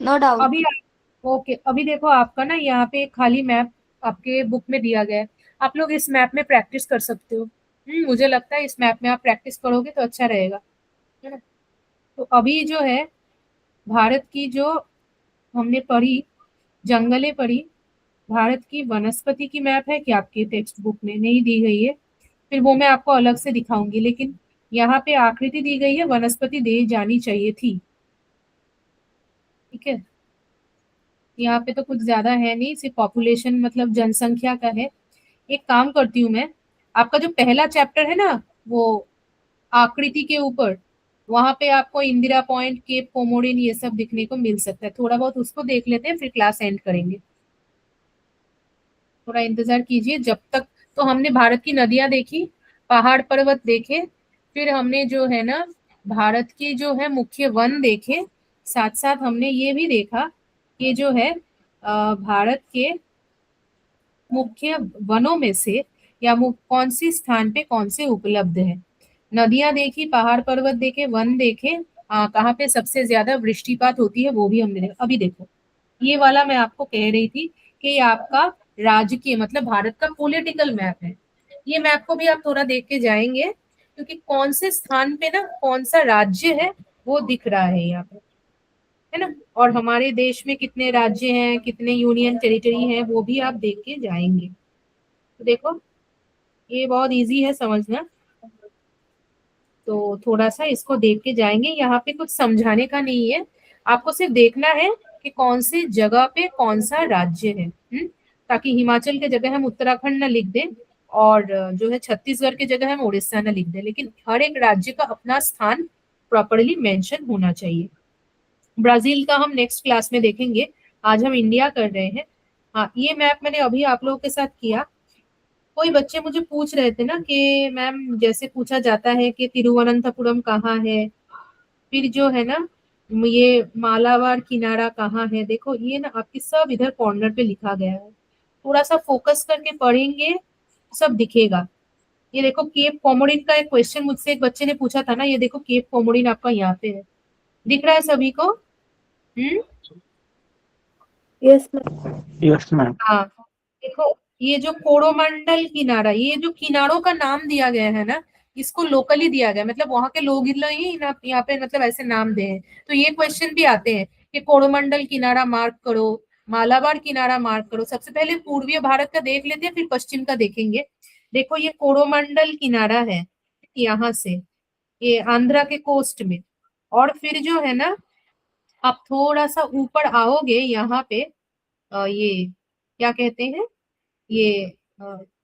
no doubt. अभी ओके, अभी देखो आपका ना यहाँ पे एक खाली मैप आपके बुक में दिया गया है। आप लोग इस मैप में प्रैक्टिस कर सकते हो। मुझे लगता है इस मैप में आप प्रैक्टिस करोगे तो अच्छा रहेगा, है ना? तो अभी जो है भारत की जो हमने पढ़ी, जंगलें पढ़ी, भारत की वनस्पति की मैप है कि आपके टेक्स्ट बुक में नहीं दी गई है, फिर वो मैं आपको अलग से दिखाऊंगी। लेकिन यहाँ पे आकृति दी गई है, वनस्पति दी जानी चाहिए थी। ठीक है, यहाँ पे तो कुछ ज्यादा है नहीं, सिर्फ पॉपुलेशन मतलब जनसंख्या का है। एक काम करती हूँ मैं, आपका जो पहला चैप्टर है ना वो आकृति के ऊपर, वहां पे आपको इंदिरा पॉइंट, केप कोमोरिन ये सब दिखने को मिल सकता है। थोड़ा बहुत उसको देख लेते हैं, फिर क्लास एंड करेंगे। थोड़ा इंतजार कीजिए जब तक। तो हमने भारत की नदियां देखी, पहाड़ पर्वत देखे, फिर हमने जो है ना भारत के जो है मुख्य वन देखे, साथ साथ हमने ये भी देखा कि जो है भारत के मुख्य वनों में से या कौन सी स्थान पे कौन से उपलब्ध है। नदियां देखी, पहाड़ पर्वत देखे, वन देखे, कहाँ पे सबसे ज्यादा वृष्टिपात होती है वो भी हमने देखा। अभी देखो ये वाला मैं आपको कह रही थी कि ये आपका राजकीय मतलब भारत का पॉलिटिकल मैप है। ये मैप को भी आप थोड़ा देख के जाएंगे, क्योंकि कौन से स्थान पे ना कौन सा राज्य है वो दिख रहा है यहाँ पे, है ना? और हमारे देश में कितने राज्य हैं, कितने यूनियन टेरिटरी हैं, वो भी आप देख के जाएंगे। तो देखो ये बहुत इजी है समझना, तो थोड़ा सा इसको देख के जाएंगे। यहाँ पे कुछ समझाने का नहीं है, आपको सिर्फ देखना है कि कौन सी जगह पे कौन सा राज्य है। ताकि हिमाचल के जगह हम उत्तराखंड ना लिख दें, और जो है छत्तीसगढ़ की जगह हम उड़ीसा ना लिख दें, लेकिन हर एक राज्य का अपना स्थान प्रॉपरली मेंशन होना चाहिए। ब्राजील का हम नेक्स्ट क्लास में देखेंगे, आज हम इंडिया कर रहे हैं। हाँ, ये मैप मैंने अभी आप लोगों के साथ किया। कोई बच्चे मुझे पूछ रहे थे ना कि मैम जैसे पूछा जाता है कि तिरुवनंतपुरम कहाँ है, फिर जो है ना ये मालाबार किनारा कहाँ है। देखो ये ना आपकी सब इधर कॉर्नर पे लिखा गया है, थोड़ा सा फोकस करके पढ़ेंगे सब दिखेगा। ये देखो केप कोमोरिन का एक क्वेश्चन मुझसे एक बच्चे ने पूछा था ना, ये देखो केप कोमोरिन आपका यहाँ पे है, दिख रहा है सभी को? Yes ma'am. Yes ma'am. हाँ, देखो ये जो कोरोमंडल किनारा, ये जो किनारों का नाम दिया गया है ना, इसको लोकली दिया गया, मतलब वहां के लोग ही यहाँ पे मतलब ऐसे नाम दे हैं। तो ये क्वेश्चन भी आते हैं कि कोरोमंडल किनारा मार्क करो, मालाबार किनारा मार्क करो। सबसे पहले पूर्वी भारत का देख लेते हैं, फिर पश्चिम का देखेंगे। देखो ये कोरोमंडल किनारा है यहाँ से, ये आंध्रा के कोस्ट में। और फिर जो है ना आप थोड़ा सा ऊपर आओगे यहाँ पे, ये क्या कहते हैं, ये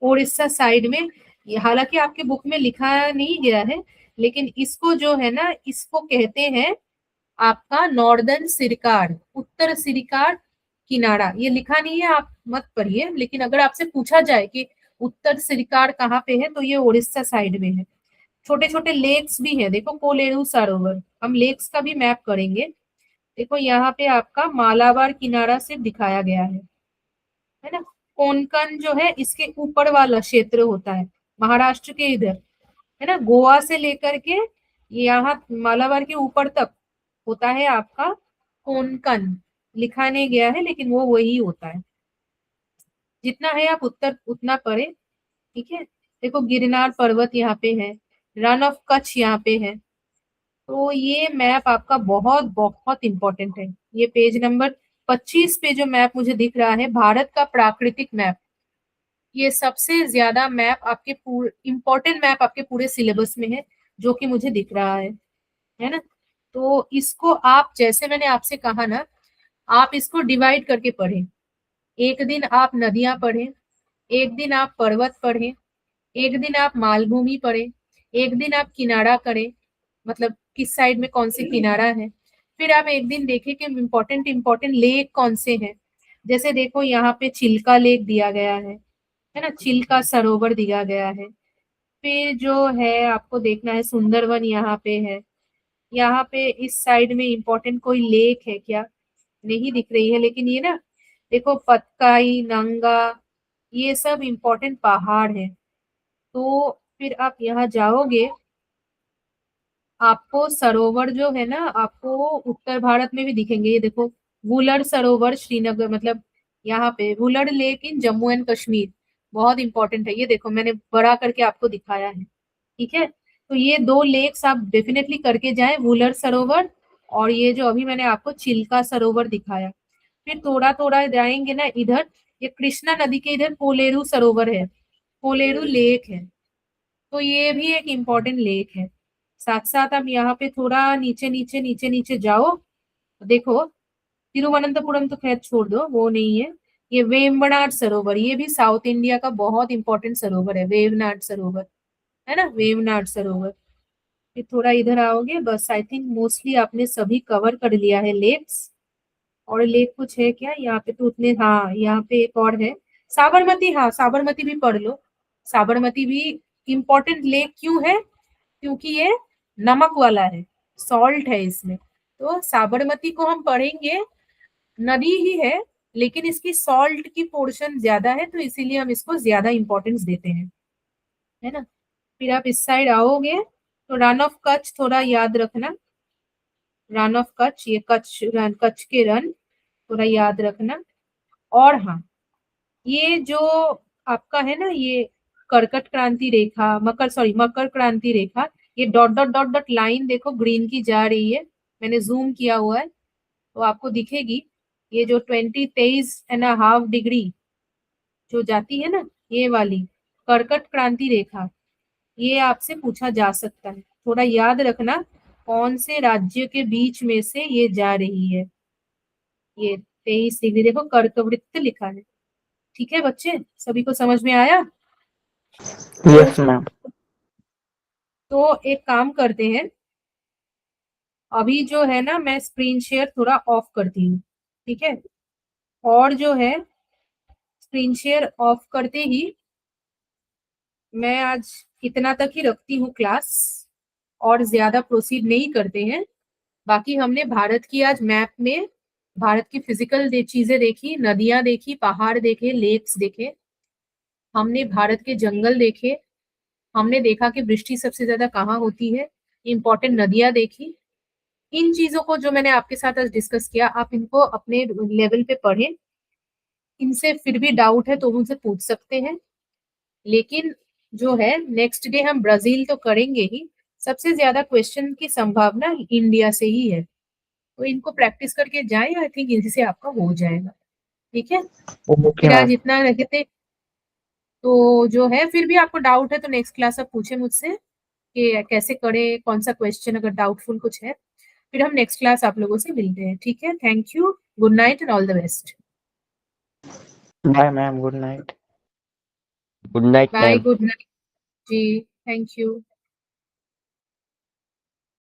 उड़ीसा साइड में। ये हालांकि आपके बुक में लिखा नहीं गया है, लेकिन इसको जो है ना इसको कहते हैं आपका नॉर्दर्न सिरकार, उत्तर सिरकार किनारा। ये लिखा नहीं है, आप मत पढ़िए, लेकिन अगर आपसे पूछा जाए कि उत्तर सिरकार कहाँ पे है तो ये उड़ीसा साइड में है। छोटे छोटे लेक्स भी है, देखो कोलेरू सरोवर, हम लेक्स का भी मैप करेंगे। देखो यहाँ पे आपका मालाबार किनारा सिर्फ दिखाया गया है ना? कोंकण जो है इसके ऊपर वाला क्षेत्र होता है, महाराष्ट्र के इधर, है ना? गोवा से लेकर के यहाँ मालाबार के ऊपर तक होता है आपका कोंकण। लिखा नहीं गया है लेकिन वो वही होता है। जितना है आप उत्तर उतना पढ़े, ठीक है? देखो गिरनार पर्वत यहाँ पे है, रन ऑफ कच्छ यहाँ पे है। तो ये मैप आपका बहुत बहुत इंपॉर्टेंट है। ये पेज नंबर 25 पे जो मैप मुझे दिख रहा है, भारत का प्राकृतिक मैप, ये सबसे ज्यादा मैप आपके पूरे इंपॉर्टेंट मैप आपके पूरे सिलेबस में है, जो कि मुझे दिख रहा है ना? तो इसको आप जैसे मैंने आपसे कहा ना, आप इसको डिवाइड करके पढ़ें। एक दिन आप नदियां पढ़ें, एक दिन आप पर्वत पढ़ें, एक दिन आप मालभूमि पढ़ें, एक दिन आप किनारा करें, मतलब किस साइड में कौन सी किनारा है। फिर आप एक दिन देखें कि इम्पोर्टेंट इम्पोर्टेंट लेक कौन से हैं। जैसे देखो यहाँ पे चिल्का लेक दिया गया है ना? चिल्का सरोवर दिया गया है। फिर जो है आपको देखना है सुंदरवन यहाँ पे है। यहाँ पे इस साइड में इम्पोर्टेंट कोई लेक है क्या? नहीं दिख रही है, लेकिन ये ना देखो पतकाई, नंगा, ये सब इम्पोर्टेंट पहाड़ है। तो फिर आप यहाँ जाओगे, आपको सरोवर जो है ना, आपको उत्तर भारत में भी दिखेंगे। ये देखो, वुलर सरोवर श्रीनगर, मतलब यहाँ पे Wular lake in Jammu and Kashmir, बहुत इंपॉर्टेंट है। ये देखो मैंने बड़ा करके आपको दिखाया है, ठीक है। तो ये 2 लेक्स आप डेफिनेटली करके जाएं, वुलर सरोवर और ये जो अभी मैंने आपको चिल्का सरोवर दिखाया। फिर थोड़ा थोड़ा जाएंगे ना इधर, ये कृष्णा नदी के इधर कोलेरू सरोवर है, कोलेरू लेक है, तो ये भी एक इम्पोर्टेंट लेक है। साथ साथ आप यहाँ पे थोड़ा नीचे नीचे नीचे नीचे जाओ, देखो तिरुवनंतपुरम तो खैर छोड़ दो, वो नहीं है। ये वेम्बनाड सरोवर, ये भी साउथ इंडिया का बहुत इंपॉर्टेंट सरोवर है, वेवनाड सरोवर, है ना, वेवनाड सरोवर। फिर थोड़ा इधर आओगे, बस आई थिंक मोस्टली आपने सभी कवर कर लिया है लेक्स। और लेक कुछ है क्या यहाँ पे? तो उतने, हाँ यहाँ पे एक और है साबरमती, हाँ साबरमती भी पढ़ लो। साबरमती भी इम्पोर्टेंट लेक क्यों है? क्योंकि ये नमक वाला है, सॉल्ट है इसमें। तो साबरमती को हम पढ़ेंगे, नदी ही है लेकिन इसकी सॉल्ट की पोर्शन ज्यादा है, तो इसीलिए हम इसको ज्यादा इंपॉर्टेंस देते हैं, है ना। फिर आप इस साइड आओगे तो रन ऑफ कच्छ थोड़ा याद रखना, रन ऑफ कच्छ, ये कच्छ रन, कच्छ के रन थोड़ा याद रखना। और हाँ, ये जो आपका है ना, ये कर्कट क्रांति रेखा, मकर क्रांति रेखा, ये dot dot dot dot line देखो ग्रीन की जा रही है, मैंने जूम किया हुआ है तो आपको दिखेगी। ये जो 23.5 डिग्री जो जाती है ना, ये वाली कर्कट क्रांति रेखा, ये आपसे पूछा जा सकता है, थोड़ा याद रखना कौन से राज्य के बीच में से ये जा रही है। ये 23 डिग्री देखो, कर्कवृत्त लिखा है, ठीक है बच्चे, सभी को समझ में आया? Yes ma'am. तो एक काम करते हैं, अभी जो है ना मैं स्क्रीन शेयर थोड़ा ऑफ करती हूँ, ठीक है। और जो है स्क्रीन शेयर ऑफ करते ही मैं आज इतना तक ही रखती हूँ क्लास, और ज्यादा प्रोसीड नहीं करते हैं। बाकी हमने भारत की आज मैप में भारत की फिजिकल चीजें देखी, नदियां देखी, पहाड़ देखे, लेक्स देखे, हमने भारत के जंगल देखे, हमने देखा कि वृष्टि सबसे ज्यादा कहाँ होती है, इंपॉर्टेंट नदियां देखी। इन चीजों को जो मैंने आपके साथ आज डिस्कस किया, आप इनको अपने लेवल पे पढ़ें, इनसे फिर भी डाउट है तो मुझसे पूछ सकते हैं। लेकिन जो है नेक्स्ट डे हम ब्राजील तो करेंगे ही, सबसे ज्यादा क्वेश्चन की संभावना इंडिया से ही है, तो इनको प्रैक्टिस करके जाएं, आई थिंक इसी से आपका हो जाएगा, ठीक है। ओके फिर आज मैम। इतना रखते, तो जो है फिर भी आपको डाउट है तो नेक्स्ट क्लास आप पूछे मुझसे कि कैसे करें, कौन सा क्वेश्चन अगर डाउटफुल कुछ है। फिर हम नेक्स्ट क्लास आप लोगों से मिलते हैं, ठीक है। Thank you, good night and all the best. Bye ma'am, good night. Good night bye, ma'am. Good night जी, थैंक यू।